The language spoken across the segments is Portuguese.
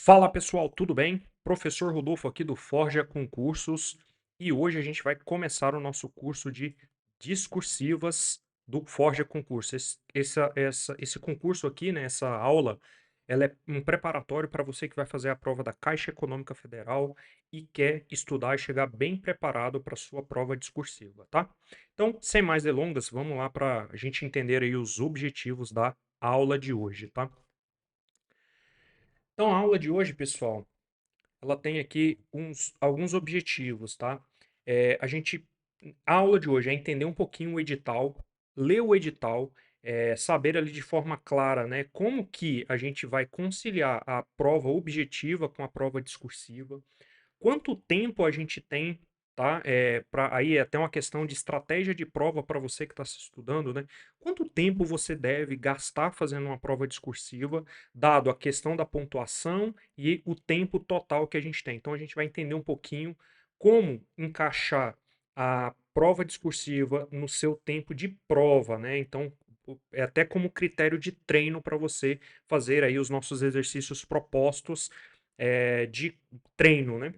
Fala pessoal, tudo bem? Professor Rodolfo aqui do Forja Concursos e hoje a gente vai começar o nosso curso de discursivas do Forja Concurso. Esse concurso aqui, né, essa aula, ela é um preparatório para você que vai fazer a prova da Caixa Econômica Federal e quer estudar e chegar bem preparado para a sua prova discursiva, tá? Então, sem mais delongas, vamos lá para a gente entender aí os objetivos da aula de hoje, tá? Então, a aula de hoje, pessoal, ela tem aqui alguns objetivos, tá? A aula de hoje é entender um pouquinho o edital, ler o edital, saber ali de forma clara, né, como que a gente vai conciliar a prova objetiva com a prova discursiva, quanto tempo a gente tem, tá? Aí é até uma questão de estratégia de prova para você que está se estudando, né? Quanto tempo você deve gastar fazendo uma prova discursiva, dado a questão da pontuação e o tempo total que a gente tem. Então a gente vai entender um pouquinho como encaixar a prova discursiva no seu tempo de prova, né? Então é até como critério de treino para você fazer aí os nossos exercícios propostos de treino, né?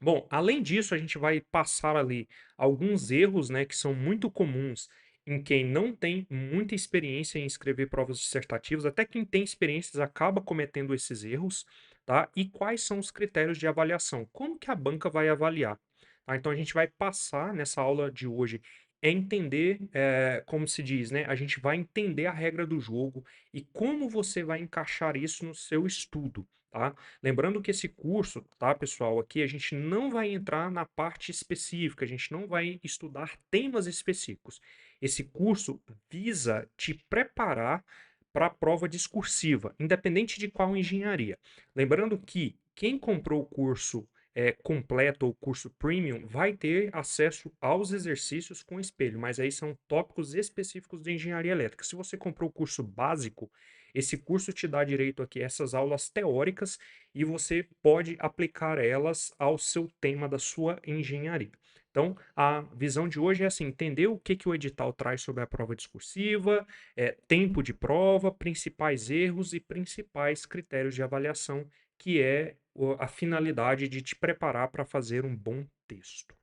Bom, além disso, a gente vai passar ali alguns erros, né, que são muito comuns em quem não tem muita experiência em escrever provas dissertativas, até quem tem experiências acaba cometendo esses erros, tá? E quais são os critérios de avaliação? Como que a banca vai avaliar? Tá? Então a gente vai passar nessa aula de hoje entender, como se diz, né? A gente vai entender a regra do jogo e como você vai encaixar isso no seu estudo, tá? Lembrando que esse curso, tá, pessoal, aqui a gente não vai entrar na parte específica, a gente não vai estudar temas específicos. Esse curso visa te preparar para a prova discursiva, independente de qual engenharia. Lembrando que quem comprou o curso completo ou curso premium vai ter acesso aos exercícios com espelho, mas aí são tópicos específicos de engenharia elétrica. Se você comprou o curso básico, esse curso te dá direito aqui a essas aulas teóricas e você pode aplicar elas ao seu tema da sua engenharia. Então, a visão de hoje é assim: entender o que o edital traz sobre a prova discursiva, tempo de prova, principais erros e principais critérios de avaliação, que é a finalidade de te preparar para fazer um bom texto.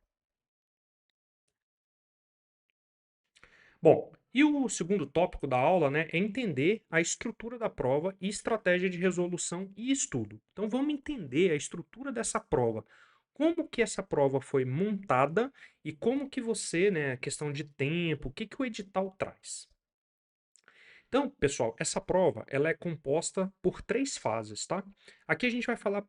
Bom, e o segundo tópico da aula, né, é entender a estrutura da prova e estratégia de resolução e estudo. Então vamos entender a estrutura dessa prova. Como que essa prova foi montada e como que você, né, questão de tempo, o que que o edital traz. Então, pessoal, essa prova ela é composta por três fases, tá? Aqui a gente vai falar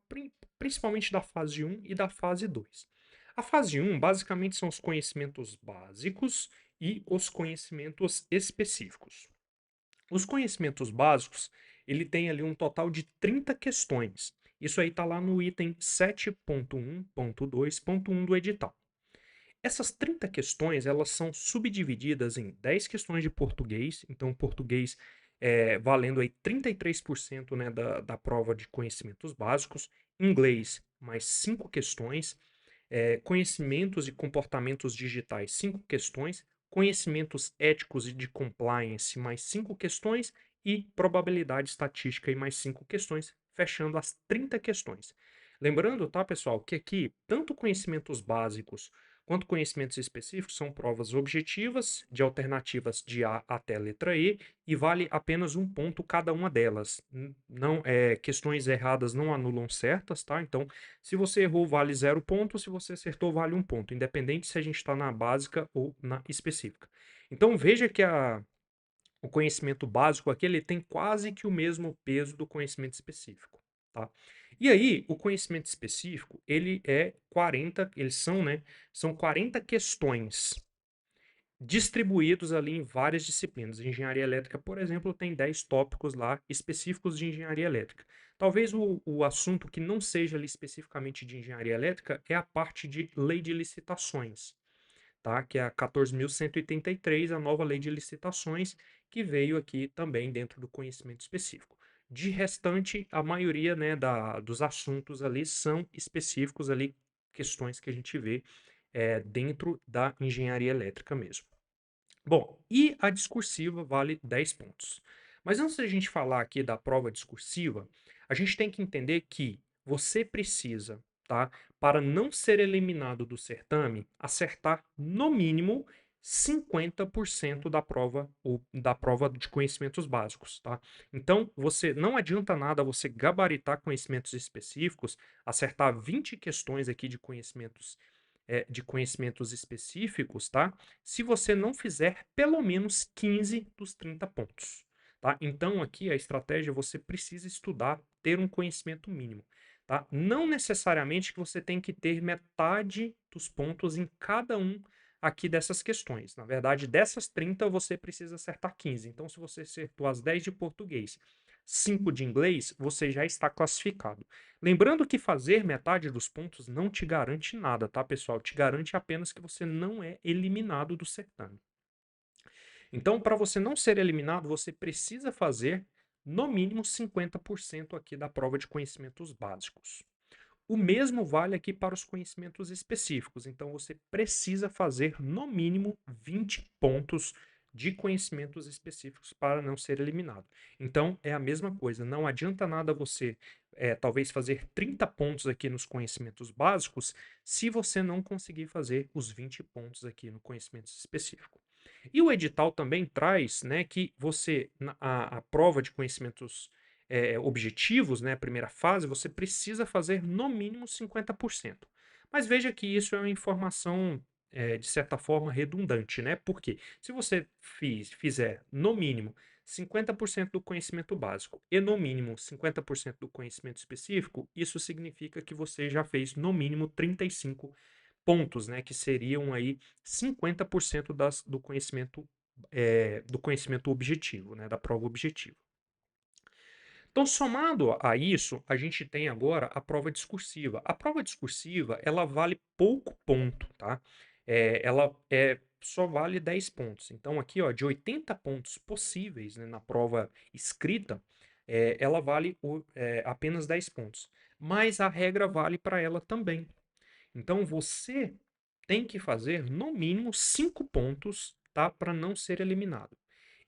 principalmente da fase um e da fase 2. A fase um basicamente são os conhecimentos básicos e os conhecimentos específicos. Os conhecimentos básicos, ele tem ali um total de 30 questões. Isso aí está lá no item 7.1.2.1 do edital. Essas 30 questões, elas são subdivididas em 10 questões de português, então português valendo aí 33%, né, da prova de conhecimentos básicos, inglês mais 5 questões, conhecimentos e comportamentos digitais, 5 questões, conhecimentos éticos e de compliance, mais 5 questões, e probabilidade estatística e mais 5 questões, fechando as 30 questões. Lembrando, tá, pessoal, que aqui, tanto conhecimentos básicos quanto conhecimentos específicos são provas objetivas, de alternativas de A até a letra E vale apenas um ponto cada uma delas. Não, questões erradas não anulam certas, tá? Então, se você errou, vale 0 ponto. Se você acertou, vale 1 ponto. Independente se a gente está na básica ou na específica. Então, veja que o conhecimento básico aqui ele tem quase que o mesmo peso do conhecimento específico, tá? E aí, o conhecimento específico, ele é 40, eles são, né, são 40 questões distribuídos ali em várias disciplinas. Engenharia elétrica, por exemplo, tem 10 tópicos lá específicos de engenharia elétrica. Talvez o assunto que não seja ali especificamente de engenharia elétrica é a parte de lei de licitações, tá? Que é a 14.183, a nova lei de licitações, que veio aqui também dentro do conhecimento específico. De restante, a maioria, né, dos assuntos ali são específicos ali, questões que a gente vê dentro da engenharia elétrica mesmo. Bom, e a discursiva vale 10 pontos. Mas antes da gente falar aqui da prova discursiva, A gente tem que entender que você precisa, tá, para não ser eliminado do certame, acertar no mínimo 50% da prova ou da prova de conhecimentos básicos, tá? Então, você não adianta nada você gabaritar conhecimentos específicos, acertar 20 questões aqui de conhecimentos específicos, tá? Se você não fizer pelo menos 15 dos 30 pontos, tá? Então, aqui a estratégia você precisa estudar, ter um conhecimento mínimo, tá? Não necessariamente que você tem que ter metade dos pontos em cada um aqui dessas questões. Na verdade, dessas 30 você precisa acertar 15. Então, se você acertou as 10 de português, 5 de inglês, você já está classificado. Lembrando que fazer metade dos pontos não te garante nada, tá, pessoal? Te garante apenas que você não é eliminado do certame. Então, para você não ser eliminado, você precisa fazer no mínimo 50% aqui da prova de conhecimentos básicos. O mesmo vale aqui para os conhecimentos específicos. Então, você precisa fazer no mínimo 20 pontos de conhecimentos específicos para não ser eliminado. Então, é a mesma coisa. Não adianta nada você, talvez, fazer 30 pontos aqui nos conhecimentos básicos se você não conseguir fazer os 20 pontos aqui no conhecimento específico. E o edital também traz, né, que você, a prova de conhecimentos objetivos, né, a primeira fase, você precisa fazer no mínimo 50%. Mas veja que isso é uma informação, de certa forma, redundante, né? Porque se você fizer no mínimo 50% do conhecimento básico e no mínimo 50% do conhecimento específico, isso significa que você já fez no mínimo 35 pontos, né? Que seriam aí 50% do conhecimento objetivo, né? Da prova objetiva. Então, somado a isso, a gente tem agora a prova discursiva. A prova discursiva, ela vale pouco ponto, tá? Ela só vale 10 pontos. Então, aqui, ó, de 80 pontos possíveis, né, na prova escrita, ela vale apenas 10 pontos. Mas a regra vale para ela também. Então, você tem que fazer no mínimo 5 pontos, tá? Para não ser eliminado.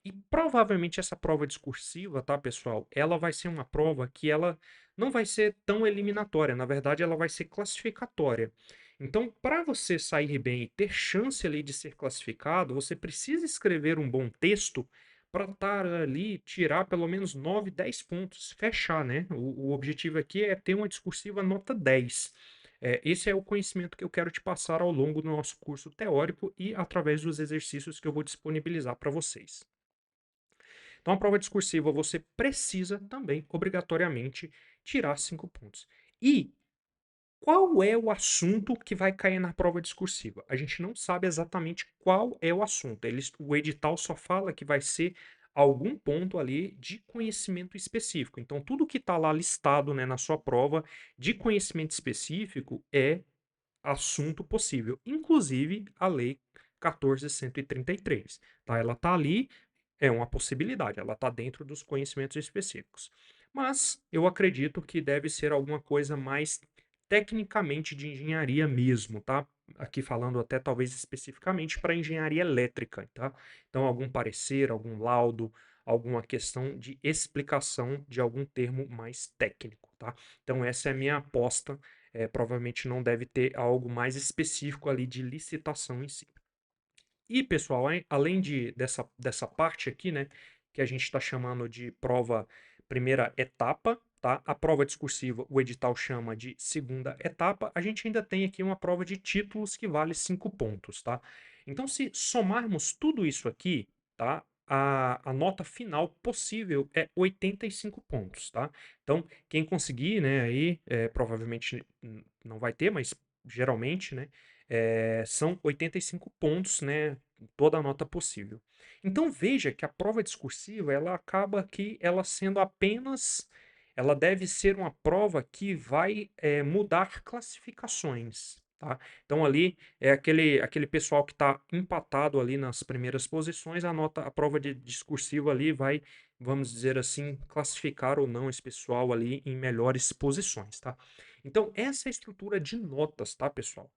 E provavelmente essa prova discursiva, tá, pessoal? Ela vai ser uma prova que ela não vai ser tão eliminatória, na verdade ela vai ser classificatória. Então, para você sair bem e ter chance ali de ser classificado, você precisa escrever um bom texto para estar ali, tirar pelo menos 9, 10 pontos, fechar, né? O objetivo aqui é ter uma discursiva nota 10. Esse é o conhecimento que eu quero te passar ao longo do nosso curso teórico e através dos exercícios que eu vou disponibilizar para vocês. Então, a prova discursiva você precisa também, obrigatoriamente, tirar 5 pontos. E qual é o assunto que vai cair na prova discursiva? A gente não sabe exatamente qual é o assunto. O edital só fala que vai ser algum ponto ali de conhecimento específico. Então, tudo que está lá listado, né, na sua prova de conhecimento específico é assunto possível, inclusive a Lei 14.133. Tá? Ela está ali, é uma possibilidade, ela está dentro dos conhecimentos específicos. Mas eu acredito que deve ser alguma coisa mais tecnicamente de engenharia mesmo, tá? Aqui falando até talvez especificamente para engenharia elétrica, tá? Então, algum parecer, algum laudo, alguma questão de explicação de algum termo mais técnico, tá? Então, essa é a minha aposta. Provavelmente não deve ter algo mais específico ali de licitação em si. E, pessoal, além dessa parte aqui, né, que a gente está chamando de prova primeira etapa, tá? A prova discursiva, o edital chama de segunda etapa, a gente ainda tem aqui uma prova de títulos que vale 5 pontos, tá? Então, se somarmos tudo isso aqui, tá? A nota final possível é 85 pontos, tá? Então, quem conseguir, né, aí, provavelmente não vai ter, mas geralmente, né, são 85 pontos, né? Toda a nota possível. Então veja que a prova discursiva ela acaba aqui ela sendo apenas, ela deve ser uma prova que vai mudar classificações, tá? Então ali é aquele pessoal que está empatado ali nas primeiras posições, a prova de discursiva ali vai, vamos dizer assim, classificar ou não esse pessoal ali em melhores posições, tá? Então essa é a estrutura de notas, tá, pessoal?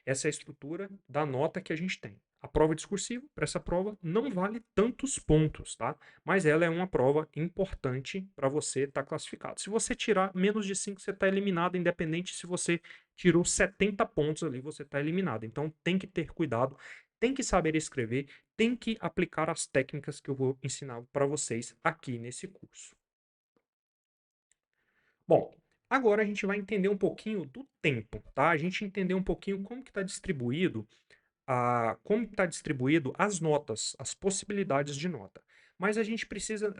Essa é a estrutura da nota que a gente tem. A prova discursiva, para essa prova, não vale tantos pontos, tá? Mas ela é uma prova importante para você estar classificado. Se você tirar menos de 5, você está eliminado, independente se você tirou 70 pontos ali, você está eliminado. Então tem que ter cuidado, tem que saber escrever, tem que aplicar as técnicas que eu vou ensinar para vocês aqui nesse curso. Bom, agora a gente vai entender um pouquinho do tempo, tá? A gente entender um pouquinho como que está distribuído como está distribuído as notas, as possibilidades de nota. Mas a gente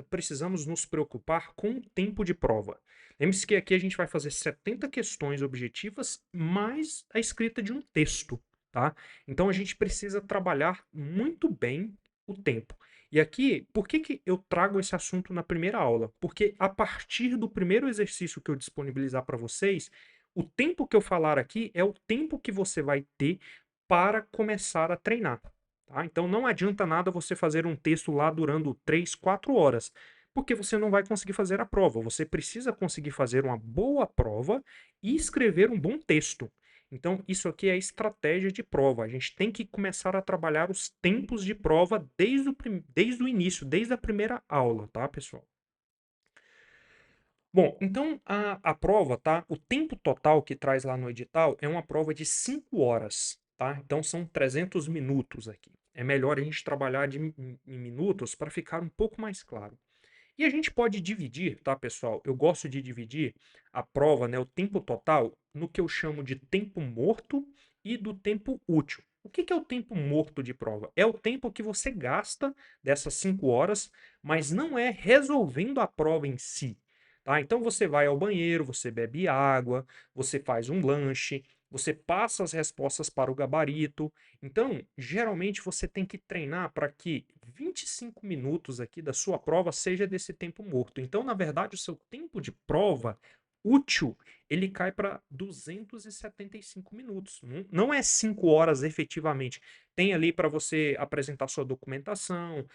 precisamos nos preocupar com o tempo de prova. Lembre-se que aqui a gente vai fazer 70 questões objetivas mais a escrita de um texto, tá? Então a gente precisa trabalhar muito bem o tempo. E aqui, por que que eu trago esse assunto na primeira aula? Porque a partir do primeiro exercício que eu disponibilizar para vocês, o tempo que eu falar aqui é o tempo que você vai ter para começar a treinar. Tá? Então não adianta nada você fazer um texto lá durando 3, 4 horas, porque você não vai conseguir fazer a prova. Você precisa conseguir fazer uma boa prova e escrever um bom texto. Então, isso aqui é estratégia de prova. A gente tem que começar a trabalhar os tempos de prova desde o início, desde a primeira aula, tá, pessoal? Bom, então a prova, tá? O tempo total que traz lá no edital é uma prova de 5 horas, tá? Então são 300 minutos aqui. É melhor a gente trabalhar em minutos para ficar um pouco mais claro. E a gente pode dividir, tá, pessoal? Eu gosto de dividir a prova, né, o tempo total, no que eu chamo de tempo morto e do tempo útil. O que que é o tempo morto de prova? É o tempo que você gasta dessas 5 horas, mas não é resolvendo a prova em si. Tá? Então você vai ao banheiro, você bebe água, você faz um lanche, você passa as respostas para o gabarito. Então, geralmente você tem que treinar para que 25 minutos aqui da sua prova seja desse tempo morto. Então, na verdade, o seu tempo de prova útil, ele cai para 275 minutos. Não é 5 horas efetivamente. Tem ali para você apresentar sua documentação,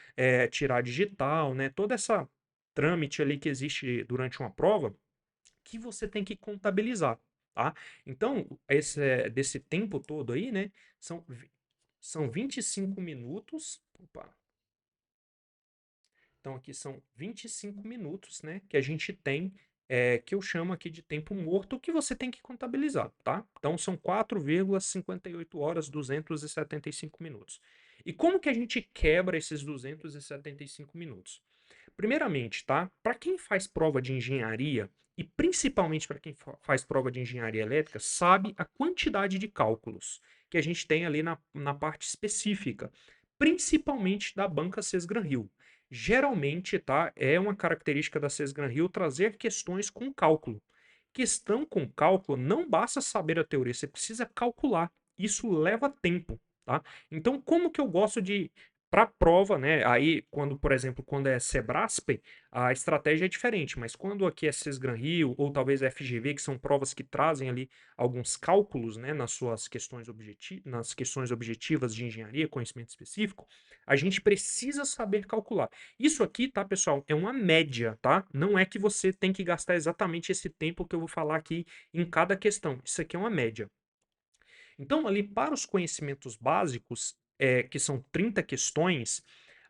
tirar digital, né? Toda essa trâmite ali que existe durante uma prova que você tem que contabilizar, tá? Então, desse tempo todo aí, né, são 25 minutos. Opa. Então, aqui são 25 minutos, né, que a gente tem, que eu chamo aqui de tempo morto, que você tem que contabilizar, tá? Então, são 4,58 horas, 275 minutos. E como que a gente quebra esses 275 minutos? Primeiramente, tá? Para quem faz prova de engenharia, e principalmente para quem faz prova de engenharia elétrica, sabe a quantidade de cálculos que a gente tem ali na parte específica, principalmente da banca Sesgran-Hill. Geralmente, tá? É uma característica da Sesgran-Hill trazer questões com cálculo. Questão com cálculo, não basta saber a teoria, você precisa calcular. Isso leva tempo, tá? Então, como que eu gosto de para prova, né? Aí, quando, por exemplo, quando é Sebrasp, a estratégia é diferente, mas quando aqui é Sesgran-Rio ou talvez FGV, que são provas que trazem ali alguns cálculos, né, nas suas questões nas questões objetivas de engenharia, conhecimento específico, a gente precisa saber calcular. Isso aqui, tá, pessoal, é uma média, tá? Não é que você tem que gastar exatamente esse tempo que eu vou falar aqui em cada questão. Isso aqui é uma média. Então, ali para os conhecimentos básicos, que são 30 questões,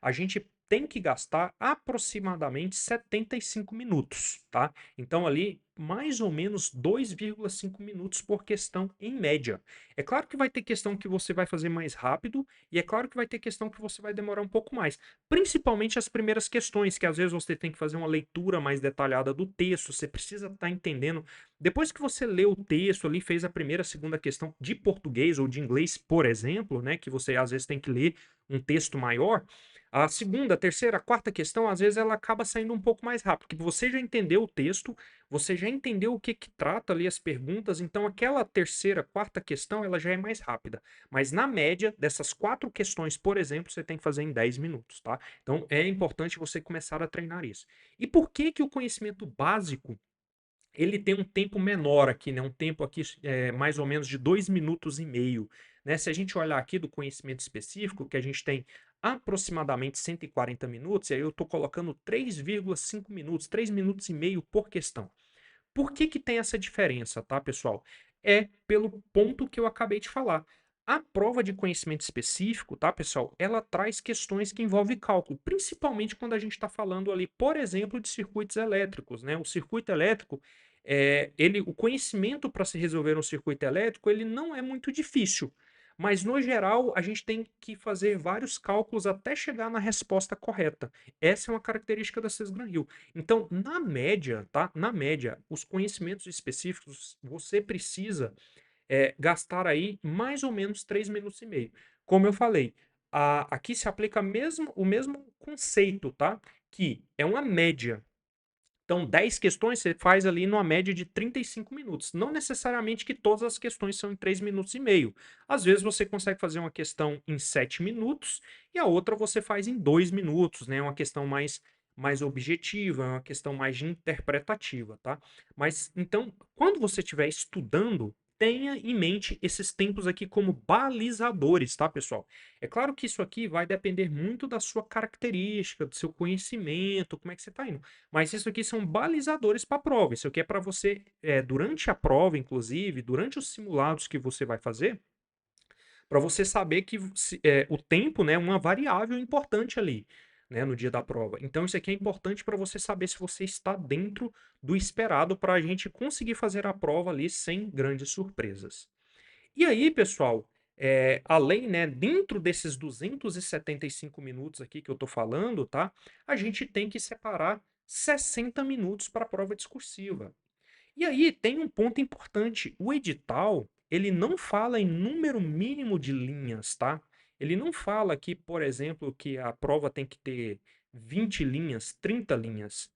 a gente tem que gastar aproximadamente 75 minutos, tá? Então, ali, mais ou menos 2,5 minutos por questão em média. É claro que vai ter questão que você vai fazer mais rápido, e é claro que vai ter questão que você vai demorar um pouco mais. Principalmente as primeiras questões, que às vezes você tem que fazer uma leitura mais detalhada do texto, você precisa estar entendendo depois que você leu o texto ali, fez a primeira, segunda questão de português ou de inglês, por exemplo, né, que você às vezes tem que ler um texto maior, a segunda, terceira, quarta questão, às vezes ela acaba saindo um pouco mais rápido, porque você já entendeu o texto, você já entendeu o que que trata ali as perguntas, então aquela terceira, quarta questão, ela já é mais rápida. Mas na média dessas 4 questões, por exemplo, você tem que fazer em 10 minutos, tá? Então é importante você começar a treinar isso. E por que que o conhecimento básico ele tem um tempo menor aqui, né? Um tempo aqui mais ou menos de 2 minutos e meio. Né? Se a gente olhar aqui do conhecimento específico, que a gente tem aproximadamente 140 minutos, e aí eu estou colocando 3,5 minutos, 3 minutos e meio por questão. Por que que tem essa diferença, tá, pessoal? É pelo ponto que eu acabei de falar. A prova de conhecimento específico, tá, pessoal, ela traz questões que envolvem cálculo, principalmente quando a gente está falando ali, por exemplo, de circuitos elétricos, né? O circuito elétrico, o conhecimento para se resolver um circuito elétrico, ele não é muito difícil, mas no geral a gente tem que fazer vários cálculos até chegar na resposta correta. Essa é uma característica da Sesgran Hill. Então, na média, tá? Na média, os conhecimentos específicos você precisa gastar aí mais ou menos 3 minutos e meio. Como eu falei, aqui se aplica o mesmo conceito, tá? Que é uma média. Então, 10 questões você faz ali numa média de 35 minutos. Não necessariamente que todas as questões são em 3 minutos e meio. Às vezes você consegue fazer uma questão em 7 minutos e a outra você faz em 2 minutos, né? É uma questão mais objetiva, é uma questão mais de interpretativa, tá? Mas então, quando você estiver estudando, tenha em mente esses tempos aqui como balizadores, tá, pessoal? É claro que isso aqui vai depender muito da sua característica, do seu conhecimento, como é que você está indo. Mas isso aqui são balizadores para a prova. Isso aqui é para você, durante a prova, inclusive, durante os simulados que você vai fazer, para você saber que o tempo, né, é uma variável importante ali, né, no dia da prova. Então, isso aqui é importante para você saber se você está dentro do esperado para a gente conseguir fazer a prova ali sem grandes surpresas. E aí, pessoal, além, né, dentro desses 275 minutos aqui que eu tô falando, tá? A gente tem que separar 60 minutos para a prova discursiva. E aí tem um ponto importante, o edital, ele não fala em número mínimo de linhas, tá? Ele não fala aqui, por exemplo, que a prova tem que ter 20 linhas, 30 linhas.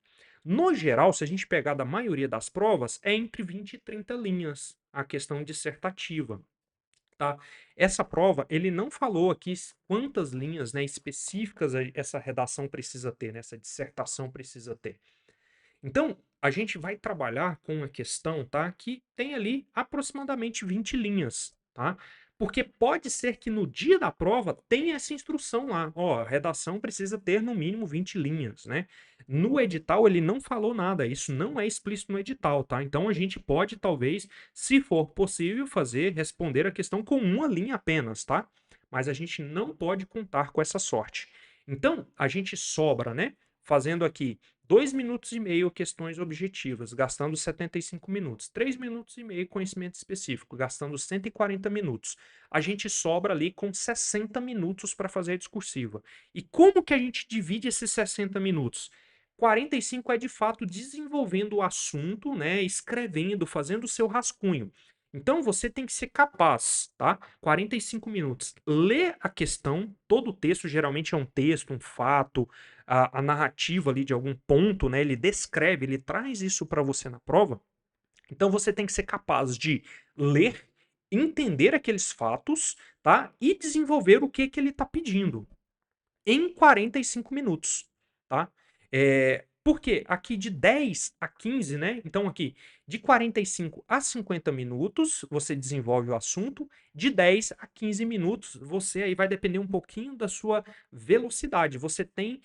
No geral, se a gente pegar da maioria das provas, é entre 20 e 30 linhas a questão dissertativa. Tá? Essa prova, ele não falou aqui quantas linhas, né, específicas essa redação precisa ter, né, essa dissertação precisa ter. Então, a gente vai trabalhar com uma questão, tá, que tem ali aproximadamente 20 linhas, tá? Porque pode ser que no dia da prova tenha essa instrução lá, ó, a redação precisa ter no mínimo 20 linhas, né? No edital ele não falou nada, isso não é explícito no edital, tá? Então a gente pode talvez, se for possível, responder a questão com uma linha apenas, tá? Mas a gente não pode contar com essa sorte. Então, a gente sobra, né? Fazendo aqui 2 minutos e meio questões objetivas, gastando 75 minutos. 3 minutos e meio conhecimento específico, gastando 140 minutos. A gente sobra ali com 60 minutos para fazer a discursiva. E como que a gente divide esses 60 minutos? 45 é de fato desenvolvendo o assunto, né, escrevendo, fazendo o seu rascunho. Então você tem que ser capaz, tá? 45 minutos. Ler a questão, todo o texto geralmente é um texto, um fato, a narrativa ali de algum ponto, né? Ele descreve, ele traz isso para você na prova. Então você tem que ser capaz de ler, entender aqueles fatos, tá? E desenvolver o que ele está pedindo em 45 minutos, tá? Porque aqui de 10 a 15, né? Então aqui de 45 a 50 minutos você desenvolve o assunto, de 10 a 15 minutos você aí vai depender um pouquinho da sua velocidade. Você tem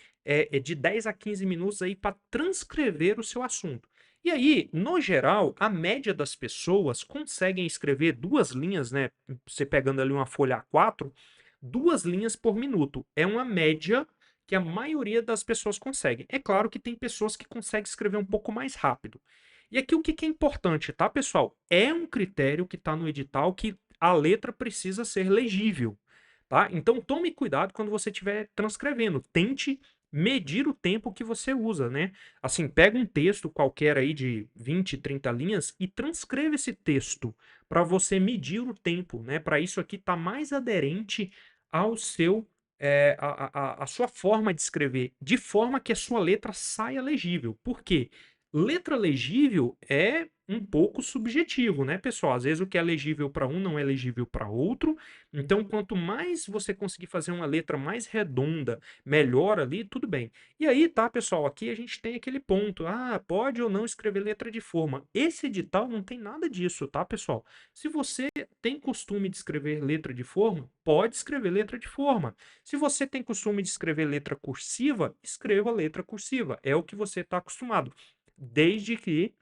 de 10 a 15 minutos aí para transcrever o seu assunto. E aí, no geral, a média das pessoas conseguem escrever 2 linhas, né? Você pegando ali uma folha A4, 2 linhas por minuto. É uma média que a maioria das pessoas consegue. É claro que tem pessoas que conseguem escrever um pouco mais rápido. E aqui o que é importante, tá, pessoal? É um critério que está no edital que a letra precisa ser legível, tá? Então tome cuidado quando você estiver transcrevendo. Tente medir o tempo que você usa, né? Assim, pega um texto qualquer aí de 20, 30 linhas e transcreva esse texto para você medir o tempo, né? Para isso aqui estar mais aderente ao seu a sua forma de escrever, de forma que a sua letra saia legível. Por quê? Letra legível é um pouco subjetivo, né, pessoal? Às vezes o que é legível para um não é legível para outro. Então, quanto mais você conseguir fazer uma letra mais redonda, melhor ali, tudo bem. E aí, tá, pessoal? Aqui a gente tem aquele ponto. Ah, pode ou não escrever letra de forma. Esse edital não tem nada disso, tá, pessoal? Se você tem costume de escrever letra de forma, pode escrever letra de forma. Se você tem costume de escrever letra cursiva, escreva letra cursiva. É o que você está acostumado, desde que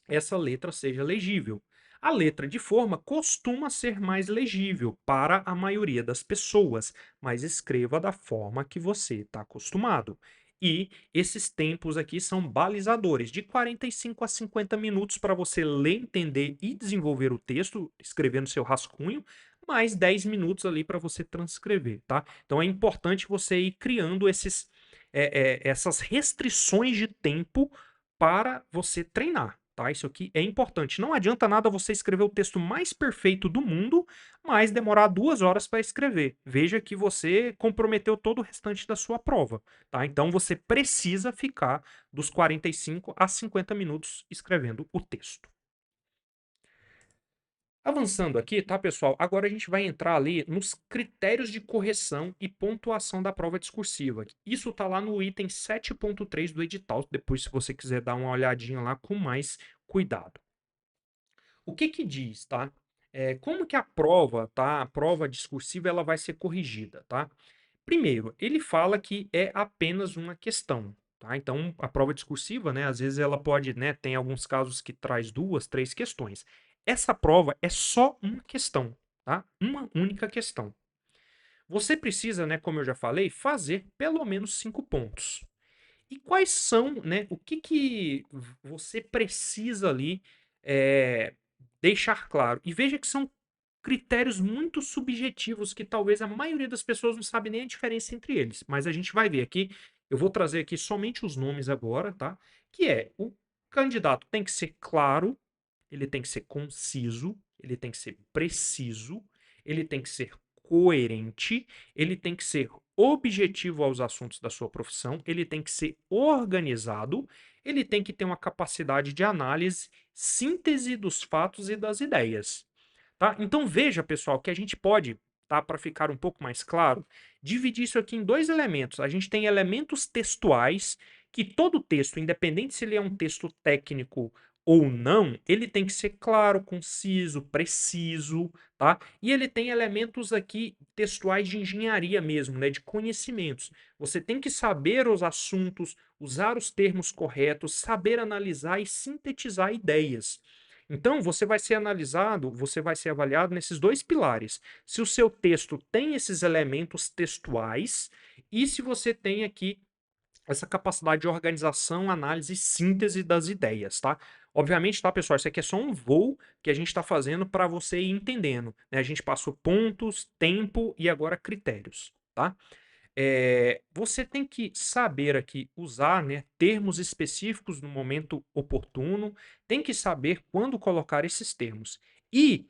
essa letra seja legível. A letra de forma costuma ser mais legível para a maioria das pessoas, mas escreva da forma que você está acostumado. E esses tempos aqui são balizadores, de 45 a 50 minutos para você ler, entender e desenvolver o texto, escrevendo seu rascunho, mais 10 minutos ali para você transcrever, tá? Então é importante você ir criando essas restrições de tempo para você treinar, tá? Isso aqui é importante. Não adianta nada você escrever o texto mais perfeito do mundo, mas demorar 2 horas para escrever. Veja que você comprometeu todo o restante da sua prova, tá? Então você precisa ficar dos 45 a 50 minutos escrevendo o texto. Avançando aqui, tá, pessoal? Agora a gente vai entrar ali nos critérios de correção e pontuação da prova discursiva. Isso tá lá no item 7.3 do edital, depois se você quiser dar uma olhadinha lá com mais cuidado. O que que diz, tá? Como que a prova, tá? A prova discursiva ela vai ser corrigida, tá? Primeiro, ele fala que é apenas uma questão, tá? Então, a prova discursiva, né, às vezes ela pode, né, tem alguns casos que traz 2, 3 questões. Essa prova é só uma questão, tá? Uma única questão. Você precisa, né, como eu já falei, fazer pelo menos 5 pontos. E quais são, né, o que que você precisa ali deixar claro? E veja que são critérios muito subjetivos que talvez a maioria das pessoas não sabe nem a diferença entre eles. Mas a gente vai ver aqui, eu vou trazer aqui somente os nomes agora, tá? Que é, o candidato tem que ser claro, ele tem que ser conciso, ele tem que ser preciso, ele tem que ser coerente, ele tem que ser objetivo aos assuntos da sua profissão, ele tem que ser organizado, ele tem que ter uma capacidade de análise, síntese dos fatos e das ideias. Tá? Então veja, pessoal, que a gente pode, tá, para ficar um pouco mais claro, dividir isso aqui em dois elementos. A gente tem elementos textuais, que todo texto, independente se ele é um texto técnico ou não, ele tem que ser claro, conciso, preciso, tá? E ele tem elementos aqui textuais de engenharia mesmo, né, de conhecimentos. Você tem que saber os assuntos, usar os termos corretos, saber analisar e sintetizar ideias. Então, você vai ser analisado, você vai ser avaliado nesses dois pilares. Se o seu texto tem esses elementos textuais e se você tem aqui essa capacidade de organização, análise e síntese das ideias, tá? Obviamente, tá, pessoal? Isso aqui é só um voo que a gente está fazendo para você ir entendendo, né? A gente passou pontos, tempo e agora critérios, tá? Você tem que saber aqui usar, né, termos específicos no momento oportuno, tem que saber quando colocar esses termos. E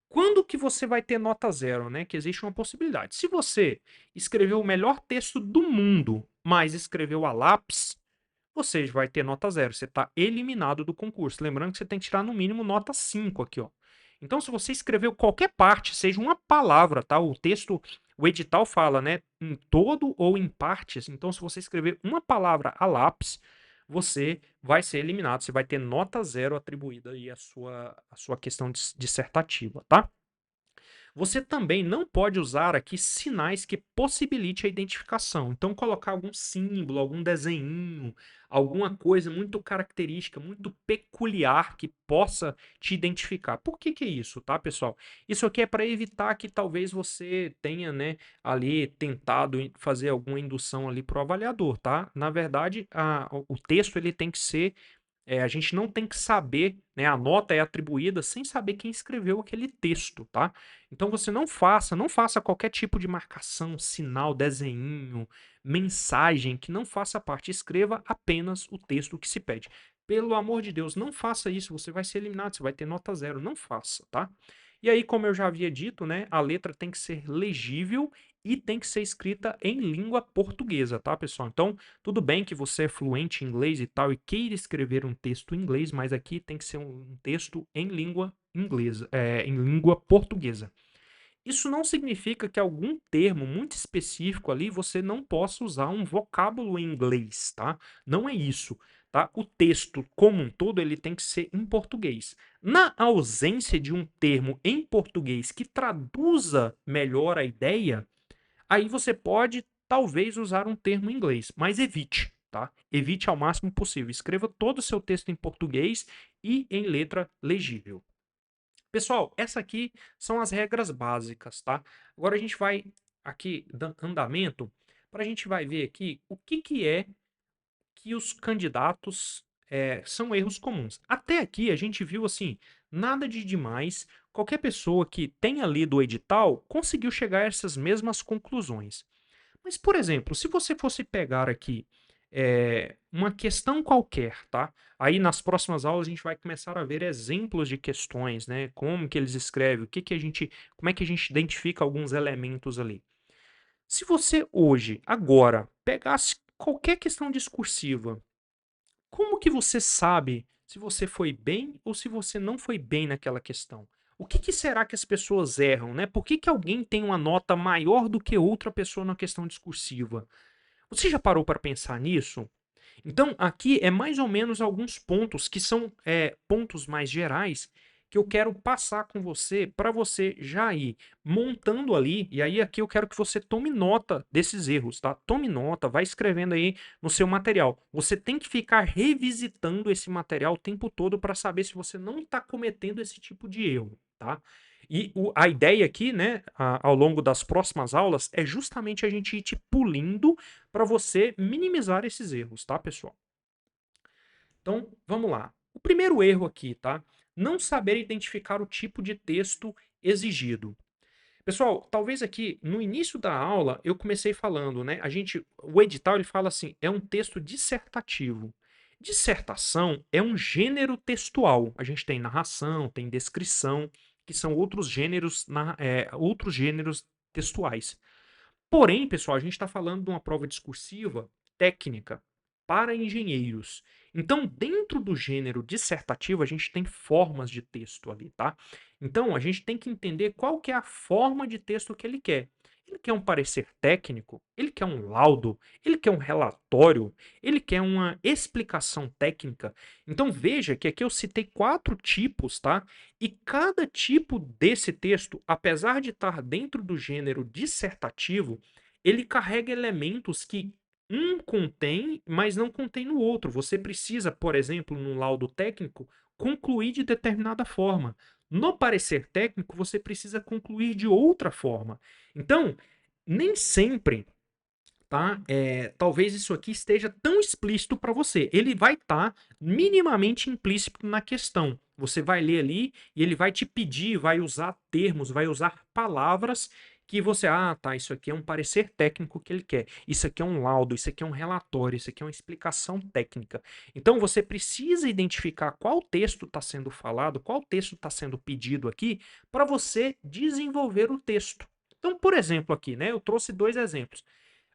quando que você vai ter nota zero, né? Que existe uma possibilidade. Se você escreveu o melhor texto do mundo, mas escreveu a lápis, você vai ter nota zero. Você está eliminado do concurso. Lembrando que você tem que tirar no mínimo nota 5 aqui, ó. Então, se você escreveu qualquer parte, seja uma palavra, tá? O texto, o edital fala, né? Em todo ou em partes. Então, se você escrever uma palavra a lápis, você vai ser eliminado. Você vai ter nota zero atribuída aí à sua questão dissertativa, tá? Você também não pode usar aqui sinais que possibilite a identificação. Então, colocar algum símbolo, algum desenho, alguma coisa muito característica, muito peculiar que possa te identificar. Por que que é isso, tá, pessoal? Isso aqui é para evitar que talvez você tenha, né, ali tentado fazer alguma indução ali para o avaliador, tá? Na verdade, o texto ele tem que ser a gente não tem que saber, né, a nota é atribuída sem saber quem escreveu aquele texto, tá? Então você não faça qualquer tipo de marcação, sinal, desenho, mensagem que não faça parte. Escreva apenas o texto que se pede. Pelo amor de Deus, não faça isso, você vai ser eliminado, você vai ter nota zero, não faça, tá? E aí, como eu já havia dito, né, a letra tem que ser legível e tem que ser escrita em língua portuguesa, tá, pessoal? Então, tudo bem que você é fluente em inglês e tal e queira escrever um texto em inglês, mas aqui tem que ser um texto em língua inglesa, em língua portuguesa. Isso não significa que algum termo muito específico ali você não possa usar um vocábulo em inglês, tá? Não é isso, tá? O texto como um todo ele tem que ser em português. Na ausência de um termo em português que traduza melhor a ideia, aí você pode talvez usar um termo em inglês, mas evite, tá? Evite ao máximo possível. Escreva todo o seu texto em português e em letra legível. Pessoal, essa aqui são as regras básicas, tá? Agora a gente vai aqui dando andamento para a gente vai ver aqui o que que é que os candidatos são erros comuns. Até aqui a gente viu assim, nada de demais. Qualquer pessoa que tenha lido o edital conseguiu chegar a essas mesmas conclusões. Mas, por exemplo, se você fosse pegar aqui uma questão qualquer, tá? Aí nas próximas aulas a gente vai começar a ver exemplos de questões, né? Como que eles escrevem, o que que a gente, como é que a gente identifica alguns elementos ali. Se você hoje, agora, pegasse qualquer questão discursiva, como que você sabe se você foi bem ou se você não foi bem naquela questão? O que que será que as pessoas erram, né? Por que que alguém tem uma nota maior do que outra pessoa na questão discursiva? Você já parou para pensar nisso? Então, aqui é mais ou menos alguns pontos que são pontos mais gerais que eu quero passar com você para você já ir montando ali. E aí, aqui eu quero que você tome nota desses erros, tá? Tome nota, vai escrevendo aí no seu material. Você tem que ficar revisitando esse material o tempo todo para saber se você não está cometendo esse tipo de erro, tá? E a ideia aqui, né, ao longo das próximas aulas, é justamente a gente ir te pulindo para você minimizar esses erros, tá, pessoal? Então, vamos lá. O primeiro erro aqui, tá? Não saber identificar o tipo de texto exigido. Pessoal, talvez aqui no início da aula eu comecei falando, né? O edital ele fala assim, é um texto dissertativo. Dissertação é um gênero textual. A gente tem narração, tem descrição, que são outros gêneros textuais. Porém, pessoal, a gente está falando de uma prova discursiva técnica para engenheiros. Então, dentro do gênero dissertativo, a gente tem formas de texto ali, tá? Então, a gente tem que entender qual que é a forma de texto que ele quer. Ele quer um parecer técnico? Ele quer um laudo? Ele quer um relatório? Ele quer uma explicação técnica? Então, veja que aqui eu citei 4 tipos, tá? E cada tipo desse texto, apesar de estar dentro do gênero dissertativo, ele carrega elementos que um contém, mas não contém no outro. Você precisa, por exemplo, num laudo técnico, concluir de determinada forma. No parecer técnico, você precisa concluir de outra forma. Então, nem sempre, tá? Talvez isso aqui esteja tão explícito para você. Ele vai estar minimamente implícito na questão. Você vai ler ali e ele vai te pedir, vai usar termos, vai usar palavras que você, tá, isso aqui é um parecer técnico que ele quer. Isso aqui é um laudo, isso aqui é um relatório, isso aqui é uma explicação técnica. Então você precisa identificar qual texto está sendo falado, qual texto está sendo pedido aqui, para você desenvolver o texto. Então, por exemplo, aqui, né? Eu trouxe 2 exemplos.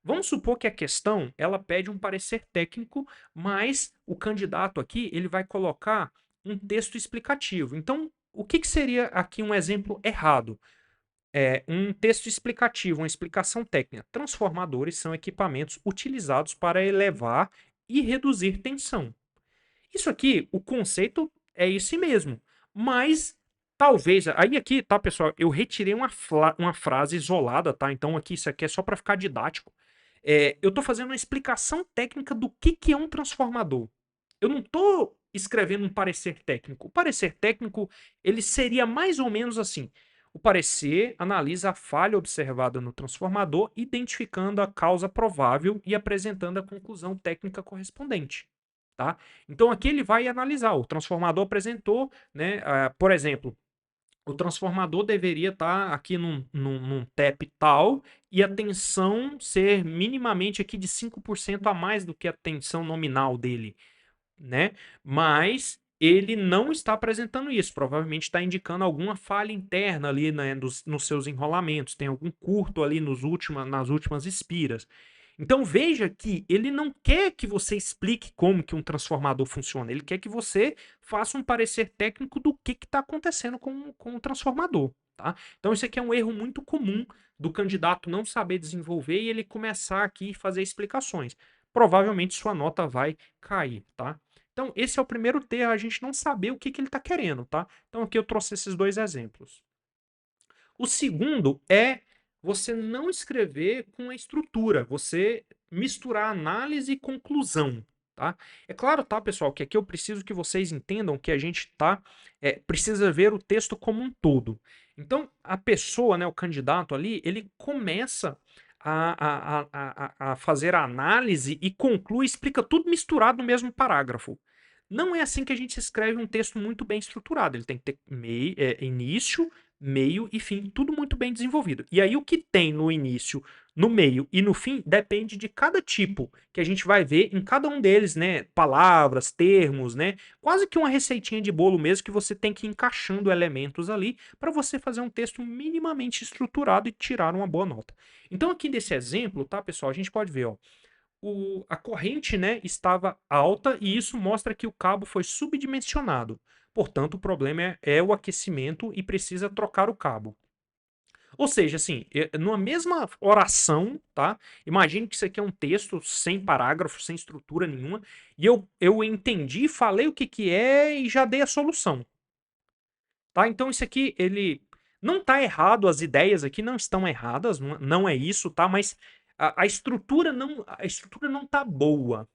Vamos supor que a questão ela pede um parecer técnico, mas o candidato aqui ele vai colocar um texto explicativo. Então, o que, que seria aqui um exemplo errado? Um texto explicativo, uma explicação técnica. Transformadores são equipamentos utilizados para elevar e reduzir tensão. Isso aqui, o conceito é esse mesmo, mas talvez, aí aqui, tá, pessoal, eu retirei uma frase isolada, tá? Então aqui, isso aqui é só para ficar didático. Eu estou fazendo uma explicação técnica do que é um transformador. Eu não estou escrevendo um parecer técnico. O parecer técnico, ele seria mais ou menos assim. O parecer analisa a falha observada no transformador, identificando a causa provável e apresentando a conclusão técnica correspondente. Tá? Então aqui ele vai analisar. O transformador apresentou, né, por exemplo, o transformador deveria estar aqui num TEP tal e a tensão ser minimamente aqui de 5% a mais do que a tensão nominal dele, né? Mas ele não está apresentando isso. Provavelmente está indicando alguma falha interna ali, né, nos seus enrolamentos. Tem algum curto ali nas últimas espiras. Então veja que ele não quer que você explique como que um transformador funciona. Ele quer que você faça um parecer técnico do que está acontecendo com o transformador. Tá? Então isso aqui é um erro muito comum do candidato não saber desenvolver e ele começar aqui a fazer explicações. Provavelmente sua nota vai cair, tá? Então, esse é o primeiro erro, a gente não saber o que ele está querendo, tá? Então, aqui eu trouxe esses 2 exemplos. O segundo é você não escrever com a estrutura, você misturar análise e conclusão, tá? É claro, tá, pessoal, que aqui eu preciso que vocês entendam que a gente precisa ver o texto como um todo. Então, a pessoa, né, o candidato ali, ele começa a fazer a análise e conclui, explica tudo misturado no mesmo parágrafo. Não é assim que a gente escreve um texto muito bem estruturado. Ele tem que ter início, meio e fim, tudo muito bem desenvolvido. E aí o que tem no início, no meio e no fim depende de cada tipo, que a gente vai ver em cada um deles, né? Palavras, termos, né? Quase que uma receitinha de bolo mesmo que você tem que ir encaixando elementos ali para você fazer um texto minimamente estruturado e tirar uma boa nota. Então aqui desse exemplo, tá, pessoal, a gente pode ver, ó, a corrente, né, estava alta e isso mostra que o cabo foi subdimensionado. Portanto, o problema é o aquecimento e precisa trocar o cabo. Ou seja, assim, numa mesma oração, tá? Imagine que isso aqui é um texto sem parágrafo, sem estrutura nenhuma, e eu entendi, falei o que que é e já dei a solução, tá? Então isso aqui, ele não está errado, as ideias aqui não estão erradas, não é isso, tá? Mas a estrutura não tá boa,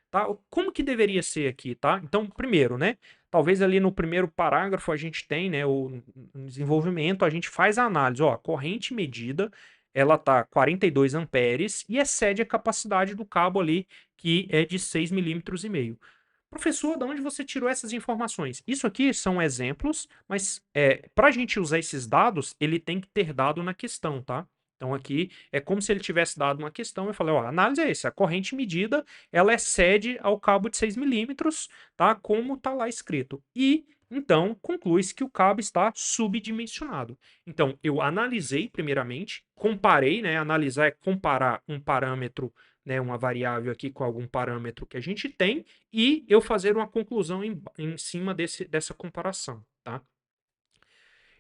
tá? Como que deveria ser aqui, tá? Então, primeiro, né? Talvez ali no primeiro parágrafo a gente tem, né, o no desenvolvimento, a gente faz a análise, ó, a corrente medida, ela tá 42 amperes e excede a capacidade do cabo ali, que é de 6,5 mm. Professor, de onde você tirou essas informações? Isso aqui são exemplos, mas para a gente usar esses dados, ele tem que ter dado na questão, tá? Então aqui é como se ele tivesse dado uma questão e falei, ó, a análise é essa, a corrente medida, ela excede ao cabo de 6 mm, tá? Como tá lá escrito. E então conclui-se que o cabo está subdimensionado. Então eu analisei primeiramente, comparei, né? Analisar é comparar um parâmetro, né, uma variável aqui com algum parâmetro que a gente tem e eu fazer uma conclusão em cima dessa comparação, tá?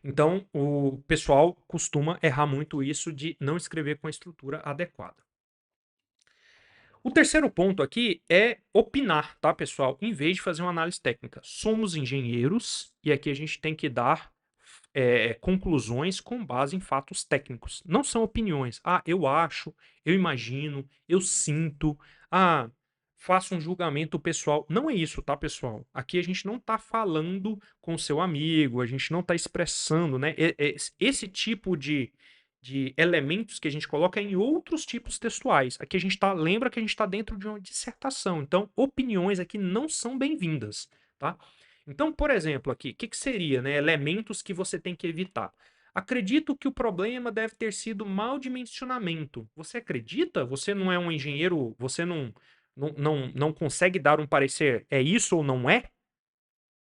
Então, o pessoal costuma errar muito isso de não escrever com a estrutura adequada. O terceiro ponto aqui é opinar, tá, pessoal? Em vez de fazer uma análise técnica. Somos engenheiros e aqui a gente tem que dar conclusões com base em fatos técnicos. Não são opiniões. Ah, eu acho, eu imagino, eu sinto. Ah, faço um julgamento pessoal. Não é isso, tá, pessoal? Aqui a gente não está falando com o seu amigo, a gente não está expressando, né? Esse tipo de elementos que a gente coloca em outros tipos textuais. Aqui a gente tá, lembra que a gente está dentro de uma dissertação. Então, opiniões aqui não são bem-vindas, tá? Então, por exemplo, aqui, o que, que seria, né? Elementos que você tem que evitar. Acredito que o problema deve ter sido mau dimensionamento. Você acredita? Você não é um engenheiro, você não consegue dar um parecer, é isso ou não é?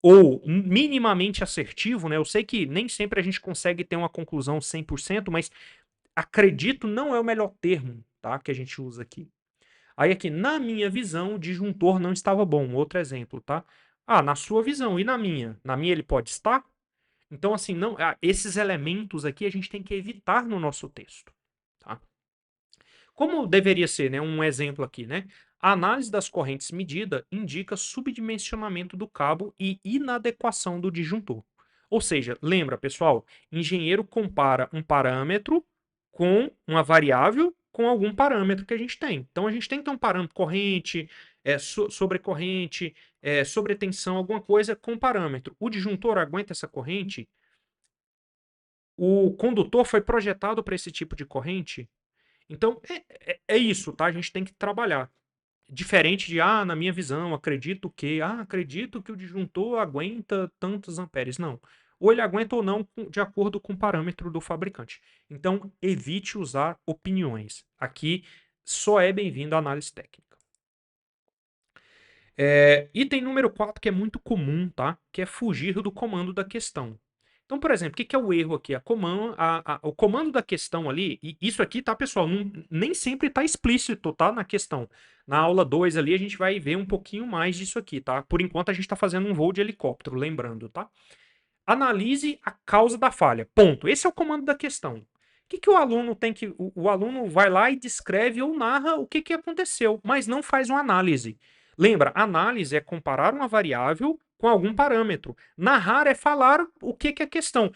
Ou minimamente assertivo, né? Eu sei que nem sempre a gente consegue ter uma conclusão 100%, mas acredito não é o melhor termo, tá? Que a gente usa aqui. Aí aqui, na minha visão, o disjuntor não estava bom. Outro exemplo, tá? Ah, na sua visão. E na minha? Na minha ele pode estar? Então, assim, não, esses elementos aqui a gente tem que evitar no nosso texto, tá? Como deveria ser, né? Um exemplo aqui, né? A análise das correntes medida indica subdimensionamento do cabo e inadequação do disjuntor. Ou seja, lembra, pessoal, engenheiro compara um parâmetro com uma variável com algum parâmetro que a gente tem. Então a gente tem que ter um parâmetro corrente, sobrecorrente, sobretensão, alguma coisa com parâmetro. O disjuntor aguenta essa corrente? O condutor foi projetado para esse tipo de corrente? Então, é isso, tá? A gente tem que trabalhar. Diferente de, na minha visão, acredito que o disjuntor aguenta tantos amperes. Não. Ou ele aguenta ou não, de acordo com o parâmetro do fabricante. Então, evite usar opiniões. Aqui só é bem-vindo a análise técnica. Item número 4, que é muito comum, tá? Que é fugir do comando da questão. Então, por exemplo, o que é o erro aqui? O comando da questão ali, e isso aqui, tá, pessoal, nem sempre está explícito, tá, na questão. Na aula 2 ali, a gente vai ver um pouquinho mais disso aqui, tá? Por enquanto, a gente está fazendo um voo de helicóptero, lembrando, tá? Analise a causa da falha. Ponto. Esse é o comando da questão. O que o aluno tem que... O aluno vai lá e descreve ou narra o que aconteceu, mas não faz uma análise. Lembra, análise é comparar uma variável com algum parâmetro. Narrar é falar o que é a questão.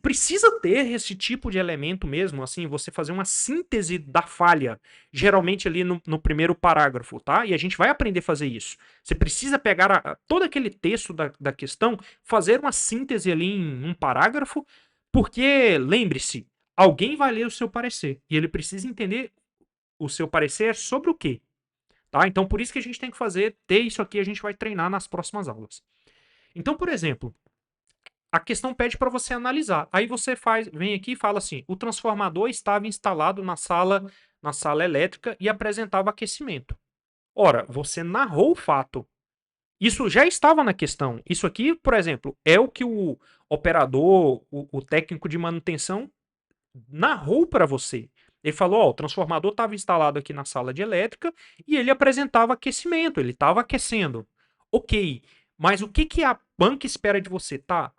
Precisa ter esse tipo de elemento mesmo, assim, você fazer uma síntese da falha, geralmente ali no primeiro parágrafo, tá? E a gente vai aprender a fazer isso. Você precisa pegar todo aquele texto da questão, fazer uma síntese ali em um parágrafo, porque, lembre-se, alguém vai ler o seu parecer, e ele precisa entender o seu parecer sobre o quê, tá? Então, por isso que a gente tem que ter isso aqui, a gente vai treinar nas próximas aulas. Então, por exemplo, a questão pede para você analisar. Aí você vem aqui e fala assim: o transformador estava instalado na sala elétrica e apresentava aquecimento. Ora, você narrou o fato. Isso já estava na questão. Isso aqui, por exemplo, é o que o operador, o técnico de manutenção narrou para você. Ele falou: ó, o transformador estava instalado aqui na sala de elétrica e ele apresentava aquecimento, ele estava aquecendo. Ok, mas o que a banca espera de você, tá?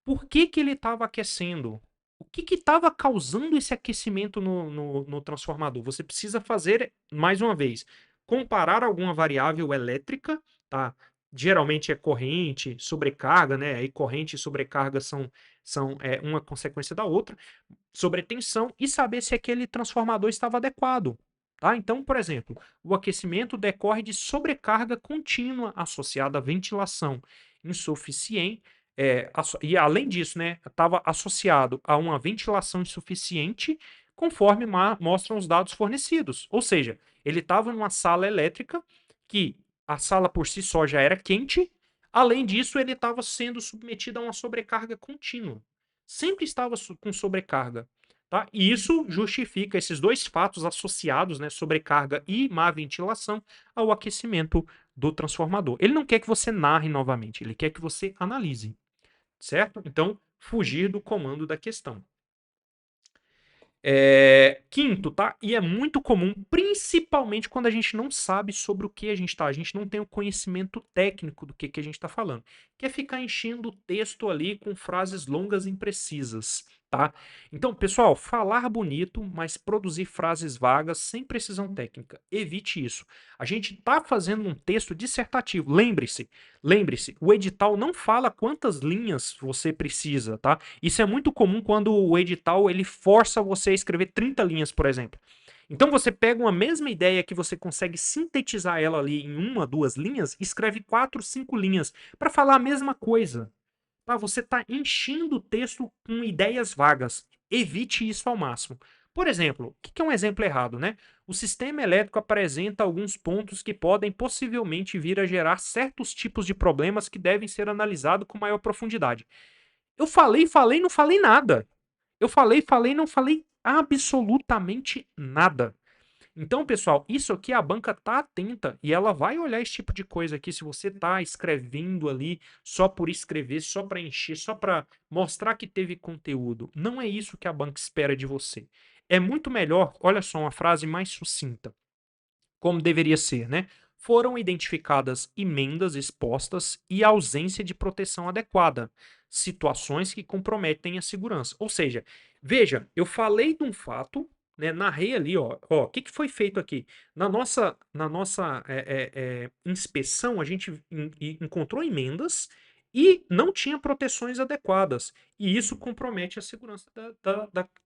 Por que ele estava aquecendo? O que estava causando esse aquecimento no transformador? Você precisa fazer, mais uma vez, comparar alguma variável elétrica, tá? Geralmente é corrente, sobrecarga, né? E corrente e sobrecarga são uma consequência da outra, sobre tensão, e saber se aquele transformador estava adequado. Tá? Então, por exemplo, o aquecimento decorre de sobrecarga contínua associada à ventilação insuficiente, e além disso, né, estava associado a uma ventilação insuficiente, conforme mostram os dados fornecidos. Ou seja, ele estava numa sala elétrica que a sala por si só já era quente, além disso, ele estava sendo submetido a uma sobrecarga contínua. Sempre estava com sobrecarga. Tá? E isso justifica esses dois fatos associados, né, sobrecarga e má ventilação, ao aquecimento do transformador. Ele não quer que você narre novamente, ele quer que você analise, certo? Então, fugir do comando da questão. Quinto, tá? E é muito comum, principalmente quando a gente não sabe sobre o que a gente está, a gente não tem o conhecimento técnico do que a gente está falando, que é ficar enchendo o texto ali com frases longas e imprecisas, tá? Então, pessoal, falar bonito, mas produzir frases vagas sem precisão técnica. Evite isso. A gente está fazendo um texto dissertativo. Lembre-se, o edital não fala quantas linhas você precisa, tá? Isso é muito comum quando o edital ele força você a escrever 30 linhas, por exemplo. Então você pega uma mesma ideia que você consegue sintetizar ela ali em uma, duas linhas, e escreve 4, 5 linhas para falar a mesma coisa. Tá? Você está enchendo o texto com ideias vagas. Evite isso ao máximo. Por exemplo, o que é um exemplo errado, né? O sistema elétrico apresenta alguns pontos que podem possivelmente vir a gerar certos tipos de problemas que devem ser analisados com maior profundidade. Eu falei, não falei nada. Eu falei, não falei absolutamente nada. Então, pessoal, isso aqui a banca tá atenta e ela vai olhar esse tipo de coisa aqui. Se você tá escrevendo ali só por escrever, só para encher, só para mostrar que teve conteúdo, não é isso que a banca espera de você. É muito melhor, olha só, uma frase mais sucinta, como deveria ser, né? Foram identificadas emendas expostas e ausência de proteção adequada, situações que comprometem a segurança. Ou seja, veja, eu falei de um fato, né, narrei ali, o que foi feito aqui? Na nossa inspeção, a gente encontrou emendas e não tinha proteções adequadas. E isso compromete a segurança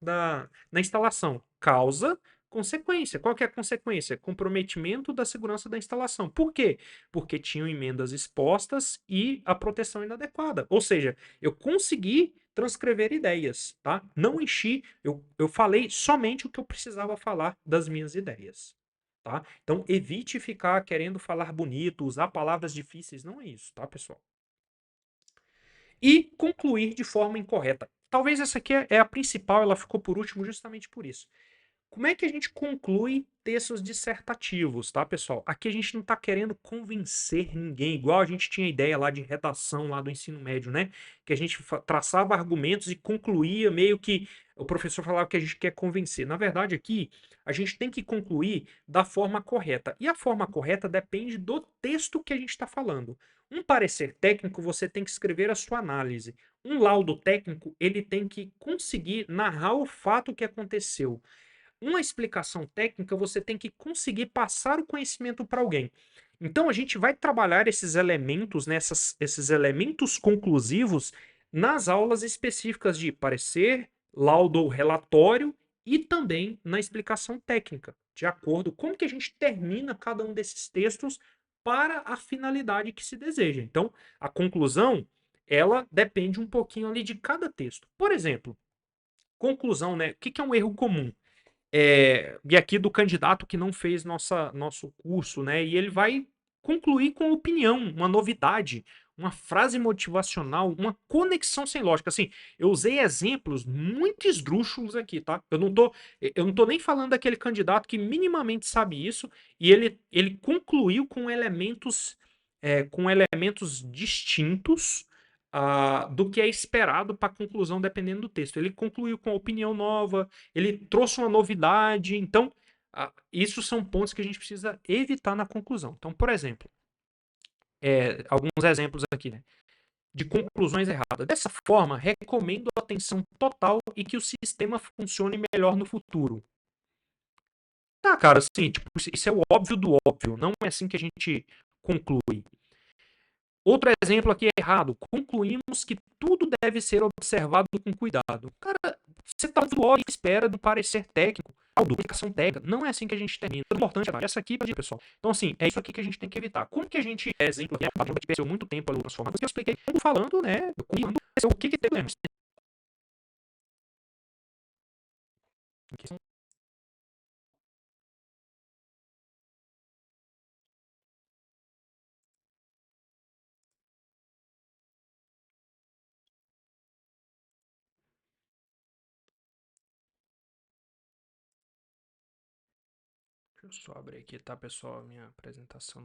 da instalação. Causa consequência. Qual que é a consequência? Comprometimento da segurança da instalação. Por quê? Porque tinham emendas expostas e a proteção inadequada. Ou seja, eu consegui transcrever ideias, tá? Não enchi, eu falei somente o que eu precisava falar das minhas ideias, tá? Então, evite ficar querendo falar bonito, usar palavras difíceis, não é isso, tá, pessoal? E concluir de forma incorreta. Talvez essa aqui é a principal, ela ficou por último justamente por isso. Como é que a gente conclui textos dissertativos, tá, pessoal? Aqui a gente não está querendo convencer ninguém, igual a gente tinha ideia lá de redação lá do ensino médio, né? Que a gente traçava argumentos e concluía meio que o professor falava que a gente quer convencer. Na verdade, aqui a gente tem que concluir da forma correta. E a forma correta depende do texto que a gente está falando. Um parecer técnico, você tem que escrever a sua análise. Um laudo técnico, ele tem que conseguir narrar o fato que aconteceu. Uma explicação técnica, você tem que conseguir passar o conhecimento para alguém. Então, a gente vai trabalhar esses elementos, né, esses elementos conclusivos nas aulas específicas de parecer, laudo ou relatório e também na explicação técnica, de acordo com como que a gente termina cada um desses textos para a finalidade que se deseja. Então, a conclusão, ela depende um pouquinho ali de cada texto. Por exemplo, conclusão, né? O que que é um erro comum? E aqui do candidato que não fez nosso curso, né? E ele vai concluir com opinião, uma novidade, uma frase motivacional, uma conexão sem lógica. Assim, eu usei exemplos muito esdrúxulos aqui, tá? Eu não tô nem falando daquele candidato que minimamente sabe isso e ele concluiu com elementos distintos do que é esperado para a conclusão, dependendo do texto. Ele concluiu com opinião nova, ele trouxe uma novidade. Então, isso são pontos que a gente precisa evitar na conclusão. Então, por exemplo, alguns exemplos aqui, né, de conclusões erradas. Dessa forma, recomendo atenção total e que o sistema funcione melhor no futuro. Tá, cara, assim, tipo, isso é o óbvio do óbvio. Não é assim que a gente conclui. Outro exemplo aqui errado. Concluímos que tudo deve ser observado com cuidado. Cara, você está dando hora e espera do parecer técnico, da publicação técnica. Não é assim que a gente termina. O importante é essa aqui, pessoal. Então, assim, é isso aqui que a gente tem que evitar. Como que a gente, exemplo aqui, a gente perdeu muito tempo ali transformado, porque eu expliquei falando, né, o que tem problemas. Deixa eu só abrir aqui, tá, pessoal, a minha apresentação.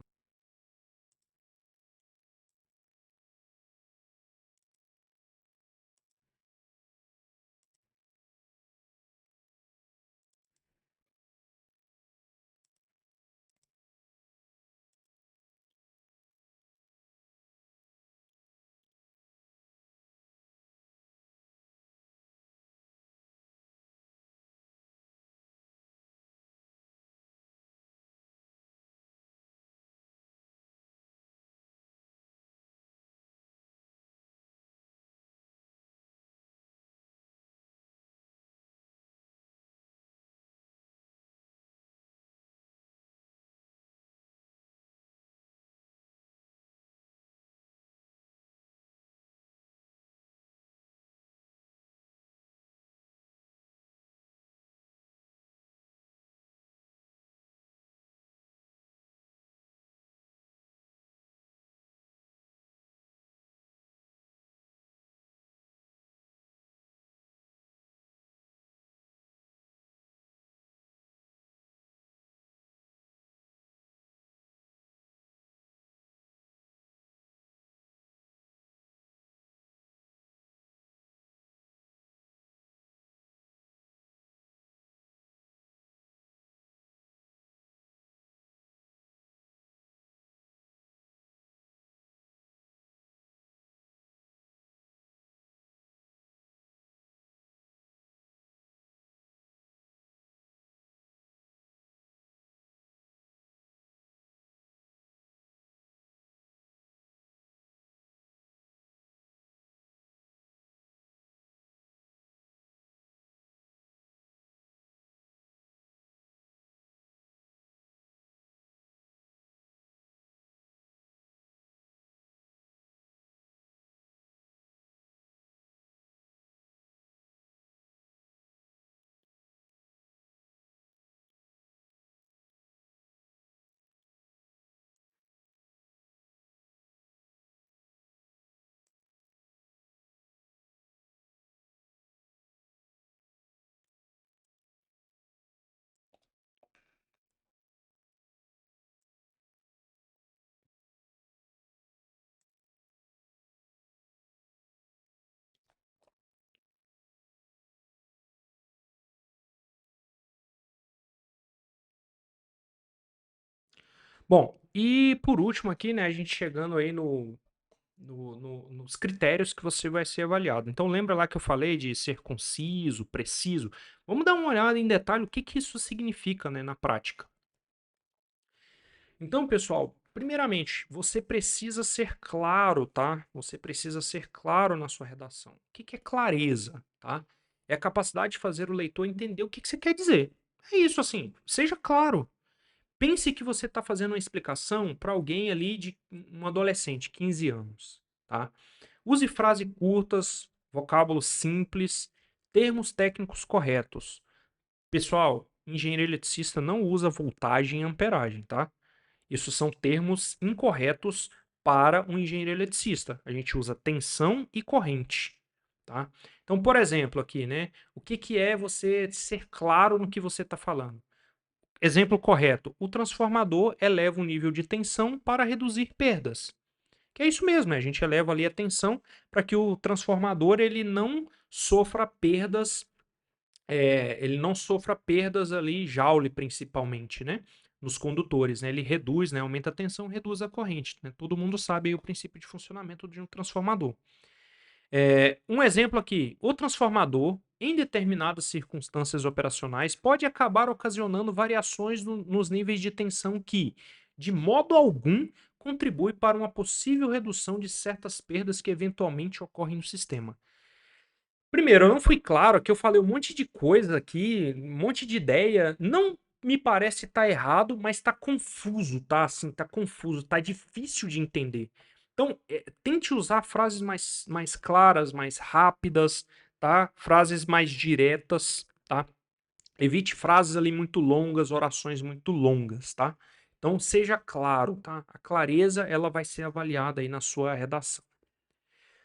Bom, e por último aqui, né, a gente chegando aí nos critérios que você vai ser avaliado. Então, lembra lá que eu falei de ser conciso, preciso? Vamos dar uma olhada em detalhe o que que isso significa, né, na prática. Então, pessoal, Primeiramente, você precisa ser claro, tá? Você precisa ser claro na sua redação. O que que é clareza, tá? É a capacidade de fazer o leitor entender o que que você quer dizer. É isso, assim, seja claro. Pense que você está fazendo uma explicação para alguém ali de um adolescente, 15 anos, tá? Use frases curtas, vocábulo simples, termos técnicos corretos. Pessoal, engenheiro eletricista não usa voltagem e amperagem, tá? Isso são termos incorretos para um engenheiro eletricista. A gente usa tensão e corrente, tá? Então, por exemplo, aqui, né? O que que é você ser claro no que você está falando? Exemplo correto: o transformador eleva o nível de tensão para reduzir perdas. Que é isso mesmo, né? A gente eleva ali a tensão para que o transformador ele não sofra perdas, ele não sofra perdas ali, Joule principalmente, né? Nos condutores, né? Ele reduz, né? Aumenta a tensão, reduz a corrente, né? Todo mundo sabe aí o princípio de funcionamento de um transformador. Um exemplo aqui: o transformador, em determinadas circunstâncias operacionais, pode acabar ocasionando variações nos níveis de tensão que, de modo algum, contribui para uma possível redução de certas perdas que eventualmente ocorrem no sistema. Primeiro, eu não fui claro que eu falei um monte de coisa aqui, um monte de ideia. Não me parece estar errado, mas está confuso, tá? Assim, tá confuso, tá difícil de entender. Então, tente usar frases mais claras, mais rápidas, tá? Frases mais diretas, tá? Evite frases ali muito longas, orações muito longas, tá? Então, seja claro, tá? A clareza, ela vai ser avaliada aí na sua redação.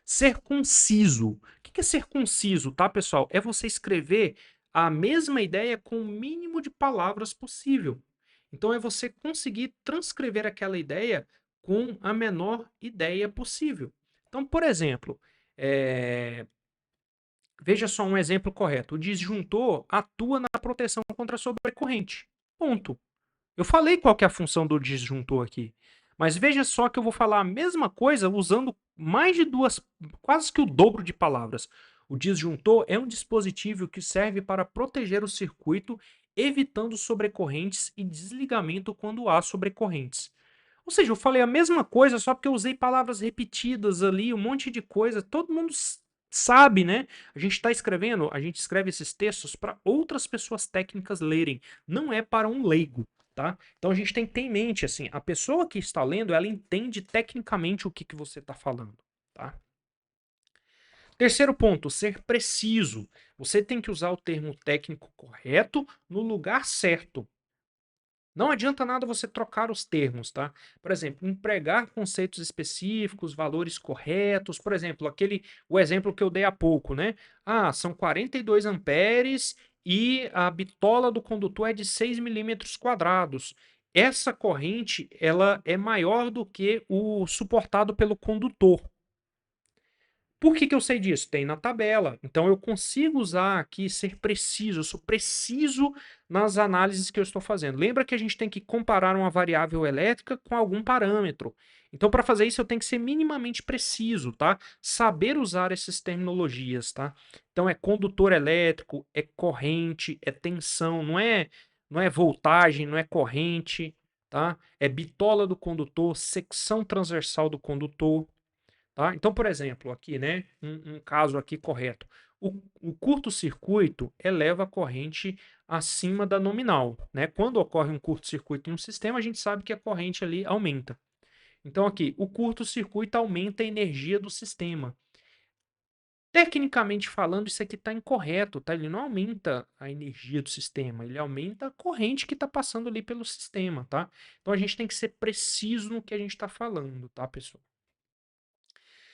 Ser conciso. O que é ser conciso, tá, pessoal? É você escrever a mesma ideia com o mínimo de palavras possível. Então, é você conseguir transcrever aquela ideia com a menor ideia possível. Então, por exemplo, veja só um exemplo correto. O disjuntor atua na proteção contra a sobrecorrente. Ponto. Eu falei qual que é a função do disjuntor aqui. Mas veja só que eu vou falar a mesma coisa usando mais de duas, quase que o dobro de palavras. O disjuntor é um dispositivo que serve para proteger o circuito, evitando sobrecorrentes e desligamento quando há sobrecorrentes. Ou seja, eu falei a mesma coisa, só porque eu usei palavras repetidas ali, um monte de coisa. Todo mundo sabe, né? A gente está escrevendo, a gente escreve esses textos para outras pessoas técnicas lerem, não é para um leigo. Tá? Então a gente tem que ter em mente, assim, a pessoa que está lendo, ela entende tecnicamente o que, que você está falando, tá? Terceiro ponto, ser preciso. Você tem que usar o termo técnico correto no lugar certo. Não adianta nada você trocar os termos, tá? Por exemplo, empregar conceitos específicos, valores corretos. Por exemplo, o exemplo que eu dei há pouco, né? Ah, são 42 amperes e a bitola do condutor é de 6 milímetros quadrados. Essa corrente, ela é maior do que o suportado pelo condutor. Por que que eu sei disso? Tem na tabela. Então eu consigo usar aqui, ser preciso. Eu sou preciso nas análises que eu estou fazendo. Lembra que a gente tem que comparar uma variável elétrica com algum parâmetro. Então, para fazer isso, eu tenho que ser minimamente preciso, tá? Saber usar essas terminologias, tá? Então, é condutor elétrico, é corrente, é tensão, não é voltagem, não é corrente, tá? É bitola do condutor, secção transversal do condutor. Tá? Então, por exemplo, aqui, né, um caso aqui correto. O curto-circuito eleva a corrente acima da nominal. Né? Quando ocorre um curto-circuito em um sistema, a gente sabe que a corrente ali aumenta. Então, aqui, o curto-circuito aumenta a energia do sistema. Tecnicamente falando, isso aqui está incorreto, tá? Ele não aumenta a energia do sistema, ele aumenta a corrente que está passando ali pelo sistema, tá? Então a gente tem que ser preciso no que a gente está falando, tá, pessoal?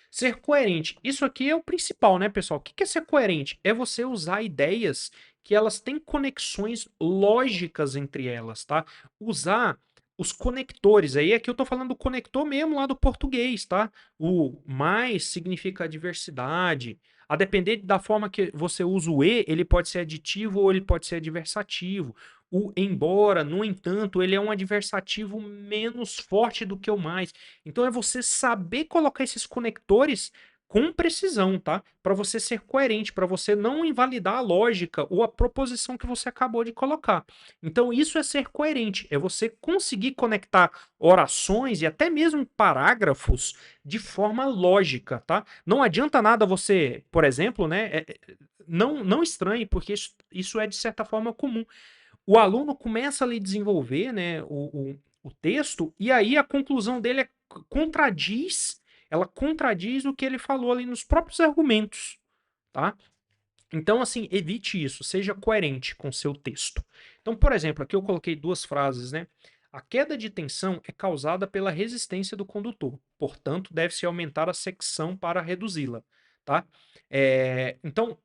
Ser coerente. Isso aqui é o principal, né, pessoal? O que é ser coerente? É você usar ideias que elas têm conexões lógicas entre elas, tá? Usar os conectores. Aí aqui eu tô falando do conector mesmo lá do português, tá? O mais significa diversidade. A depender da forma que você usa o e, ele pode ser aditivo ou ele pode ser adversativo. O embora, no entanto, ele é um adversativo menos forte do que o mais. Então é você saber colocar esses conectores com precisão, tá? Para você ser coerente, para você não invalidar a lógica ou a proposição que você acabou de colocar. Então, isso é ser coerente, é você conseguir conectar orações e até mesmo parágrafos de forma lógica, tá? Não adianta nada você, por exemplo, né? Não estranhe, porque isso é de certa forma comum. O aluno começa a lhe desenvolver, né, o texto, e aí a conclusão dele contradiz, ela contradiz o que ele falou ali nos próprios argumentos, tá? Então, assim, evite isso, seja coerente com seu texto. Então, por exemplo, aqui eu coloquei duas frases, né? A queda de tensão é causada pela resistência do condutor, portanto, deve-se aumentar a secção para reduzi-la, tá? Então,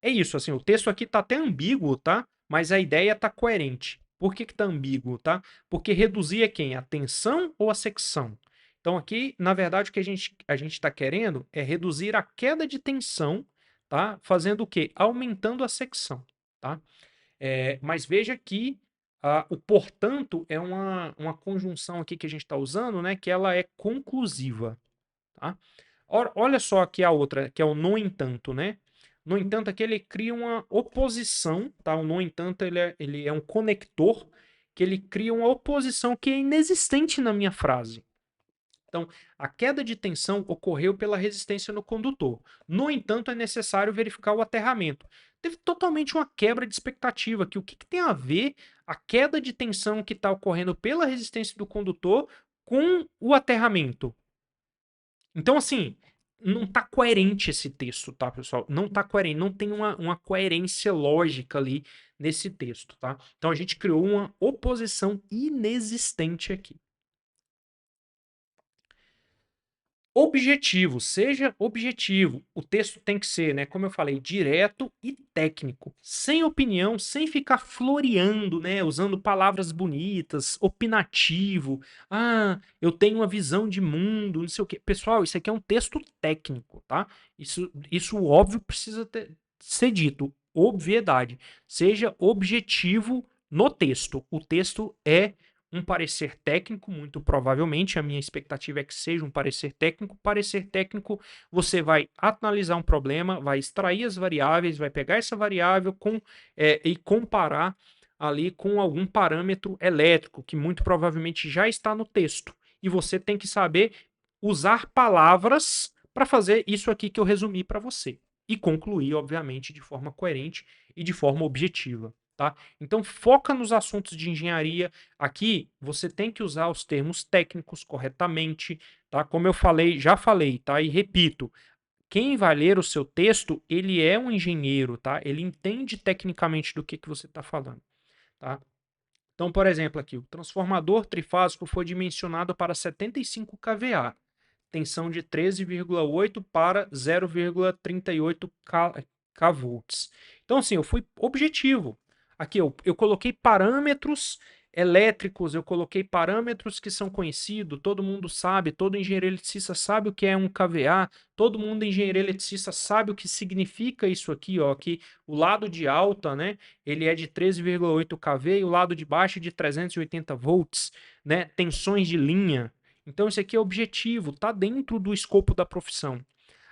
é isso, assim, o texto aqui tá até ambíguo, tá? Mas a ideia tá coerente. Por que que tá ambíguo, tá? Porque reduzir é quem? A tensão ou a secção? Então aqui, na verdade, o que a gente tá querendo é reduzir a queda de tensão, tá? Fazendo o quê? Aumentando a secção, tá? Mas veja que o portanto é uma conjunção aqui que a gente está usando, né? Que ela é conclusiva, tá? Olha só aqui a outra, que é o no entanto, né? No entanto, aqui ele cria uma oposição, tá? O no entanto, ele é um conector que ele cria uma oposição que é inexistente na minha frase. Então, a queda de tensão ocorreu pela resistência no condutor. No entanto, é necessário verificar o aterramento. Teve totalmente uma quebra de expectativa aqui. O que tem a ver a queda de tensão que está ocorrendo pela resistência do condutor com o aterramento? Então, assim, não tá coerente esse texto, tá, pessoal? Não tá coerente, não tem uma coerência lógica ali nesse texto, tá? Então a gente criou uma oposição inexistente aqui. Objetivo, seja objetivo. O texto tem que ser, né, como eu falei, direto e técnico, sem opinião, sem ficar floreando, né, usando palavras bonitas, opinativo. Ah, eu tenho uma visão de mundo, não sei o quê. Pessoal, isso aqui é um texto técnico, tá? Isso óbvio precisa ser dito. Obviedade. Seja objetivo no texto. O texto é um parecer técnico, muito provavelmente, a minha expectativa é que seja um parecer técnico. Parecer técnico, você vai analisar um problema, vai extrair as variáveis, vai pegar essa variável e comparar ali com algum parâmetro elétrico, que muito provavelmente já está no texto. E você tem que saber usar palavras para fazer isso aqui que eu resumi para você. E concluir, obviamente, de forma coerente e de forma objetiva. Tá? Então, foca nos assuntos de engenharia. Aqui, você tem que usar os termos técnicos corretamente, tá? Como eu falei, já falei, tá? E repito, quem vai ler o seu texto, ele é um engenheiro, tá? Ele entende tecnicamente do que você está falando, tá? Então, por exemplo, aqui, o transformador trifásico foi dimensionado para 75 kVA, tensão de 13,8 para 0,38 kV. Então, assim, eu fui objetivo. Aqui eu coloquei parâmetros elétricos, eu coloquei parâmetros que são conhecidos, todo mundo sabe, todo engenheiro eletricista sabe o que é um kVA, todo mundo engenheiro eletricista sabe o que significa isso aqui, ó, que o lado de alta, né, ele é de 13,8 kV e o lado de baixo é de 380 volts, né, tensões de linha. Então isso aqui é objetivo, tá dentro do escopo da profissão.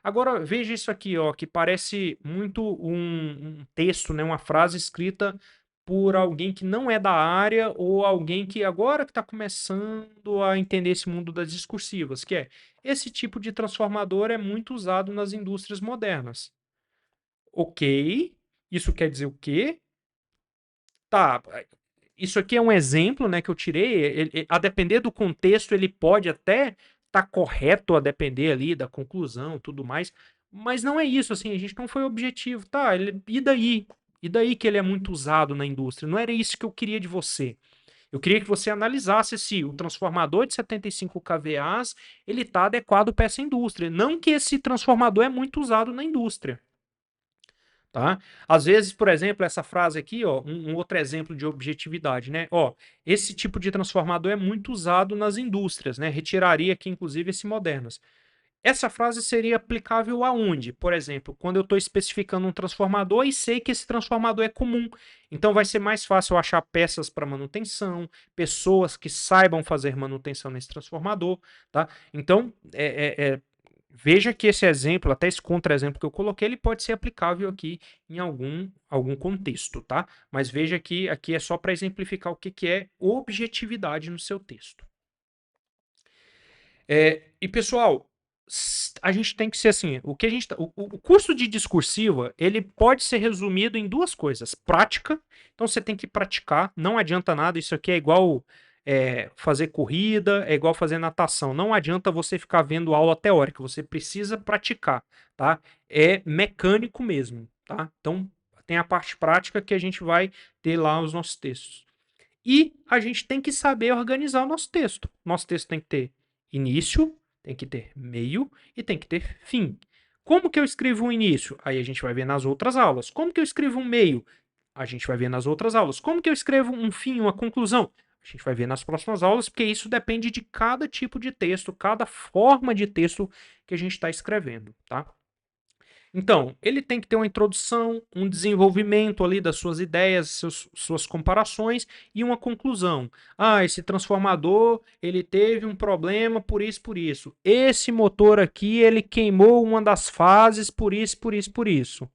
Agora veja isso aqui, ó, que parece muito um texto, né, uma frase escrita por alguém que não é da área ou alguém que agora que está começando a entender esse mundo das discursivas, que é esse tipo de transformador é muito usado nas indústrias modernas. Ok, isso quer dizer o quê? Tá, isso aqui é um exemplo, né, que eu tirei. A depender do contexto, ele pode até estar correto a depender ali da conclusão, tudo mais, mas não é isso, assim, a gente não foi objetivo, tá? E daí? E daí que ele é muito usado na indústria? Não era isso que eu queria de você. Eu queria que você analisasse se o transformador de 75 kVAs ele está adequado para essa indústria. Não que esse transformador é muito usado na indústria. Tá? Às vezes, por exemplo, essa frase aqui, ó, um outro exemplo de objetividade, né? Ó, esse tipo de transformador é muito usado nas indústrias, né? Retiraria aqui, inclusive, esse modernas. Essa frase seria aplicável aonde? Por exemplo, quando eu estou especificando um transformador e sei que esse transformador é comum. Então vai ser mais fácil eu achar peças para manutenção, pessoas que saibam fazer manutenção nesse transformador, tá? Então, Veja que esse exemplo, até esse contra-exemplo que eu coloquei, ele pode ser aplicável aqui em algum contexto, tá? Mas veja que aqui é só para exemplificar o que é objetividade no seu texto. E pessoal, a gente tem que ser assim, o que a gente o curso de discursiva, ele pode ser resumido em duas coisas: prática, então você tem que praticar, não adianta nada, isso aqui é igual fazer corrida, é igual fazer natação, não adianta você ficar vendo aula teórica, você precisa praticar, tá? É mecânico mesmo, tá? Então tem a parte prática que a gente vai ter lá os nossos textos. E a gente tem que saber organizar o nosso texto. Nosso texto tem que ter início, tem que ter meio e tem que ter fim. Como que eu escrevo um início? Aí a gente vai ver nas outras aulas. Como que eu escrevo um meio? A gente vai ver nas outras aulas. Como que eu escrevo um fim, uma conclusão? A gente vai ver nas próximas aulas, porque isso depende de cada tipo de texto, cada forma de texto que a gente está escrevendo, tá? Então, ele tem que ter uma introdução, um desenvolvimento ali das suas ideias, suas comparações e uma conclusão. Ah, esse transformador, ele teve um problema por isso, por isso. Esse motor aqui, ele queimou uma das fases por isso, por isso, por isso.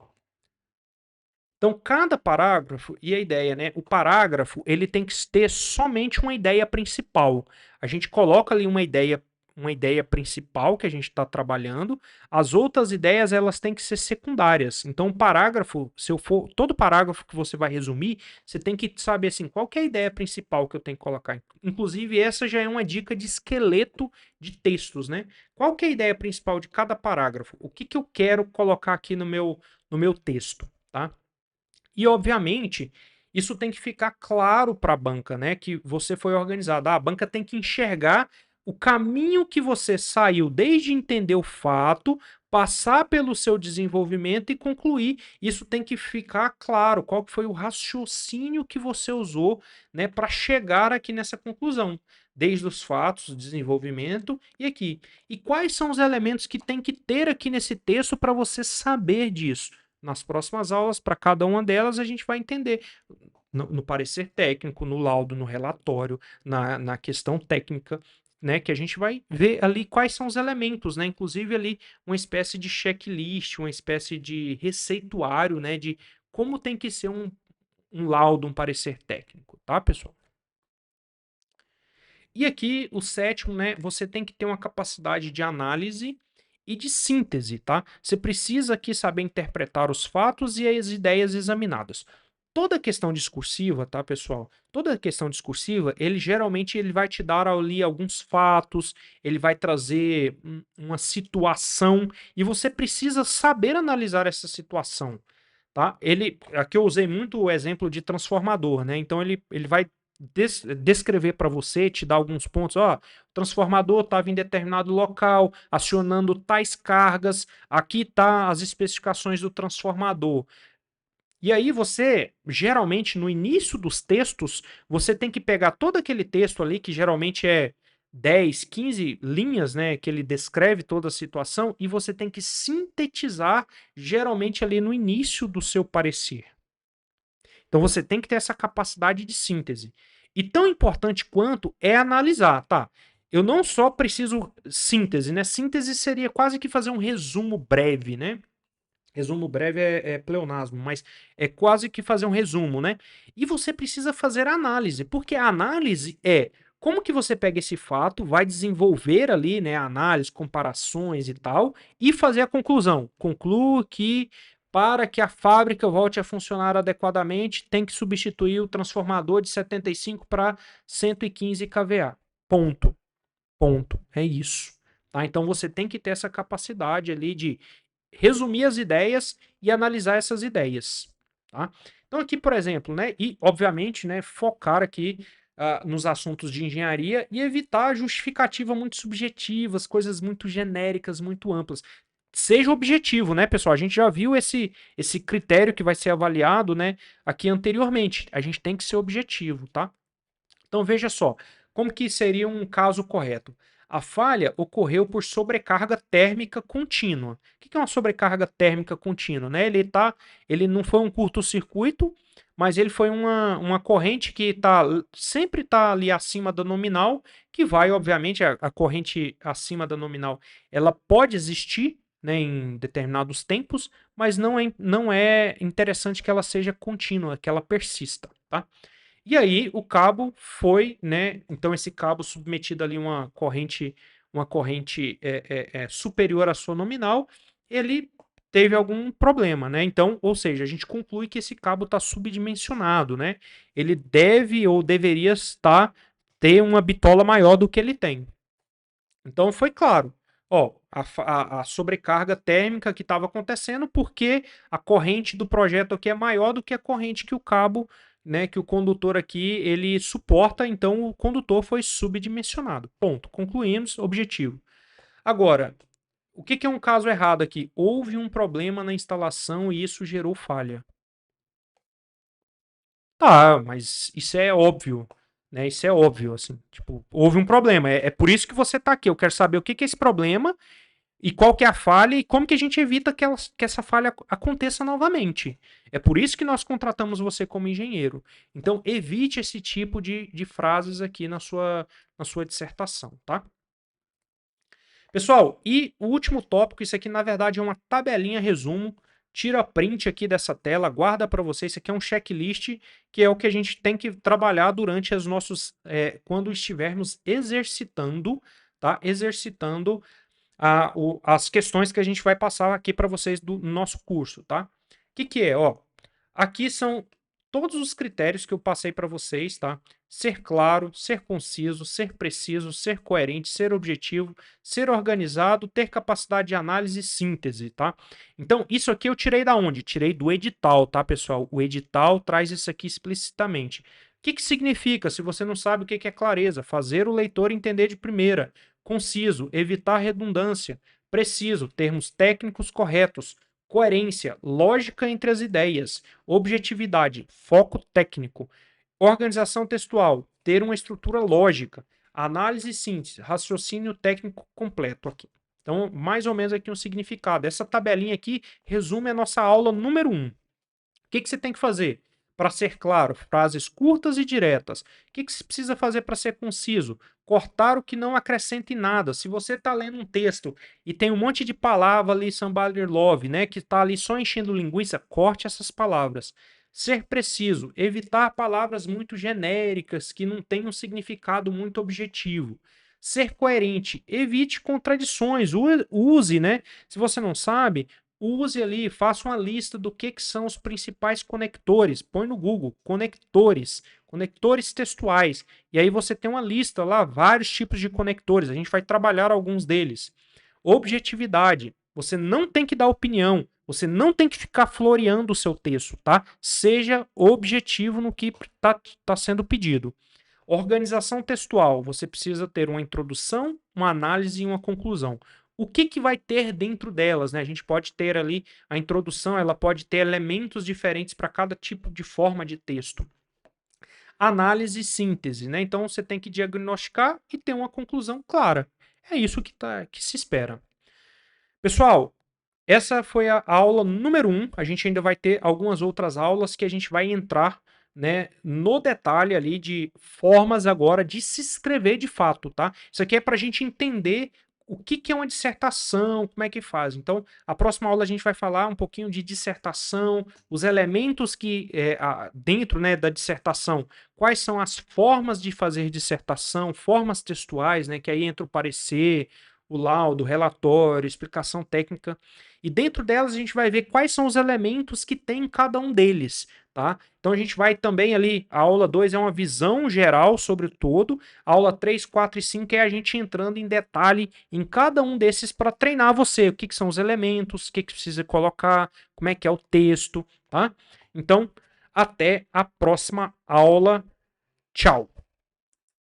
Então, cada parágrafo, e a ideia, né? O parágrafo, ele tem que ter somente uma ideia principal. A gente coloca ali uma ideia principal que a gente está trabalhando. As outras ideias, elas têm que ser secundárias. Então, o parágrafo, se eu for, todo parágrafo que você vai resumir, você tem que saber assim, qual que é a ideia principal que eu tenho que colocar. Inclusive, essa já é uma dica de esqueleto de textos, né? Qual que é a ideia principal de cada parágrafo? O que que eu quero colocar aqui no meu texto, tá? E, obviamente, isso tem que ficar claro para a banca, né? Que você foi organizado. A banca tem que enxergar o caminho que você saiu desde entender o fato, passar pelo seu desenvolvimento e concluir. Isso tem que ficar claro, qual que foi o raciocínio que você usou, né, para chegar aqui nessa conclusão, desde os fatos, o desenvolvimento e aqui. E quais são os elementos que tem que ter aqui nesse texto para você saber disso? Nas próximas aulas, para cada uma delas, a gente vai entender no parecer técnico, no laudo, no relatório, na questão técnica, né, que a gente vai ver ali quais são os elementos, né, inclusive ali uma espécie de checklist, uma espécie de receituário, né, de como tem que ser um laudo, um parecer técnico, tá, pessoal? E aqui, o sétimo, né, você tem que ter uma capacidade de análise e de síntese, tá? Você precisa aqui saber interpretar os fatos e as ideias examinadas. Toda questão discursiva, tá, pessoal? Toda questão discursiva, ele geralmente ele vai te dar ali alguns fatos, ele vai trazer uma situação e você precisa saber analisar essa situação, tá? Aqui eu usei muito o exemplo de transformador, né? Então ele vai descrever para você, te dar alguns pontos. Ó, o transformador estava em determinado local, acionando tais cargas. Aqui tá as especificações do transformador. E aí você, geralmente, no início dos textos, você tem que pegar todo aquele texto ali, que geralmente é 10, 15 linhas, né, que ele descreve toda a situação, e você tem que sintetizar, geralmente, ali no início do seu parecer. Então você tem que ter essa capacidade de síntese. E tão importante quanto é analisar, tá? Eu não só preciso síntese, né? Síntese seria quase que fazer um resumo breve, né? Resumo breve é pleonasmo, mas é quase que fazer um resumo, né? E você precisa fazer análise, porque a análise é como que você pega esse fato, vai desenvolver ali, né, análise, comparações e tal, e fazer a conclusão. Concluo que para que a fábrica volte a funcionar adequadamente, tem que substituir o transformador de 75 para 115 kVA. Ponto. Ponto. É isso. Tá? Então você tem que ter essa capacidade ali de resumir as ideias e analisar essas ideias, tá? Então aqui, por exemplo, né, e obviamente, né, focar aqui nos assuntos de engenharia e evitar justificativa muito subjetivas, coisas muito genéricas, muito amplas. Seja objetivo, né, pessoal? A gente já viu esse critério que vai ser avaliado, né, aqui anteriormente. A gente tem que ser objetivo, tá? Então veja só, como que seria um caso correto? A falha ocorreu por sobrecarga térmica contínua. O que é uma sobrecarga térmica contínua? Né? Ele não foi um curto-circuito, mas ele foi uma corrente que sempre está ali acima da nominal, que vai, obviamente, a corrente acima da nominal, ela pode existir, né, em determinados tempos, mas não é interessante que ela seja contínua, que ela persista, tá? E aí o cabo foi, né? Então esse cabo submetido ali uma corrente superior à sua nominal, ele teve algum problema, né? Então, ou seja, a gente conclui que esse cabo está subdimensionado, né? Ele deve ou deveria ter uma bitola maior do que ele tem. Então foi claro, ó, a sobrecarga térmica que estava acontecendo porque a corrente do projeto aqui é maior do que a corrente que o cabo, né, que o condutor aqui ele suporta, então o condutor foi subdimensionado. Ponto. Concluímos, objetivo. Agora, o que é um caso errado aqui? Houve um problema na instalação e isso gerou falha. Tá, mas isso é óbvio, né? Isso é óbvio, assim. Tipo, houve um problema. É por isso que você tá aqui. Eu quero saber o que é esse problema e qual que é a falha e como que a gente evita que essa falha aconteça novamente. É por isso que nós contratamos você como engenheiro. Então, evite esse tipo de frases aqui na sua dissertação, tá? Pessoal, e o último tópico, isso aqui na verdade é uma tabelinha resumo. Tira print aqui dessa tela, guarda para você. Isso aqui é um checklist que é o que a gente tem que trabalhar durante quando estivermos exercitando, tá? Exercitando as questões que a gente vai passar aqui para vocês do nosso curso, tá? O que é? Ó, aqui são todos os critérios que eu passei para vocês, tá? Ser claro, ser conciso, ser preciso, ser coerente, ser objetivo, ser organizado, ter capacidade de análise e síntese, tá? Então, isso aqui eu tirei da onde? Tirei do edital, tá, pessoal? O edital traz isso aqui explicitamente. O que significa? Se você não sabe o que é clareza, fazer o leitor entender de primeira. Conciso, evitar redundância. Preciso, termos técnicos corretos. Coerência, lógica entre as ideias. Objetividade, foco técnico. Organização textual, ter uma estrutura lógica. Análise e síntese, raciocínio técnico completo aqui. Então, mais ou menos aqui um significado. Essa tabelinha aqui resume a nossa aula número 1. O que você tem que fazer? Para ser claro, frases curtas e diretas. O que você precisa fazer para ser conciso? Cortar o que não acrescenta em nada. Se você está lendo um texto e tem um monte de palavra ali, somebody love, né, que está ali só enchendo linguiça, corte essas palavras. Ser preciso, evitar palavras muito genéricas que não têm um significado muito objetivo. Ser coerente, evite contradições, use, né? Se você não sabe, use ali, faça uma lista do que são os principais conectores. Põe no Google, conectores, conectores textuais. E aí você tem uma lista lá, vários tipos de conectores. A gente vai trabalhar alguns deles. Objetividade. Você não tem que dar opinião. Você não tem que ficar floreando o seu texto, tá? Seja objetivo no que tá sendo pedido. Organização textual. Você precisa ter uma introdução, uma análise e uma conclusão. O que vai ter dentro delas, né? A gente pode ter ali a introdução, ela pode ter elementos diferentes para cada tipo de forma de texto. Análise e síntese, né? Então você tem que diagnosticar e ter uma conclusão clara. É isso que se espera. Pessoal, essa foi a aula número 1. A gente ainda vai ter algumas outras aulas que a gente vai entrar, né, no detalhe ali de formas agora de se escrever de fato, tá? Isso aqui é para a gente entender o que é uma dissertação, como é que faz. Então, a próxima aula a gente vai falar um pouquinho de dissertação, os elementos que dentro, né, da dissertação, quais são as formas de fazer dissertação, formas textuais, né, que aí entra o parecer, o laudo, o relatório, explicação técnica. E dentro delas a gente vai ver quais são os elementos que tem em cada um deles, tá? Então a gente vai também ali, a aula 2 é uma visão geral sobre o todo, a aula 3, 4 e 5 é a gente entrando em detalhe em cada um desses para treinar você, o que são os elementos, o que precisa colocar, como é que é o texto, tá? Então, até a próxima aula. Tchau!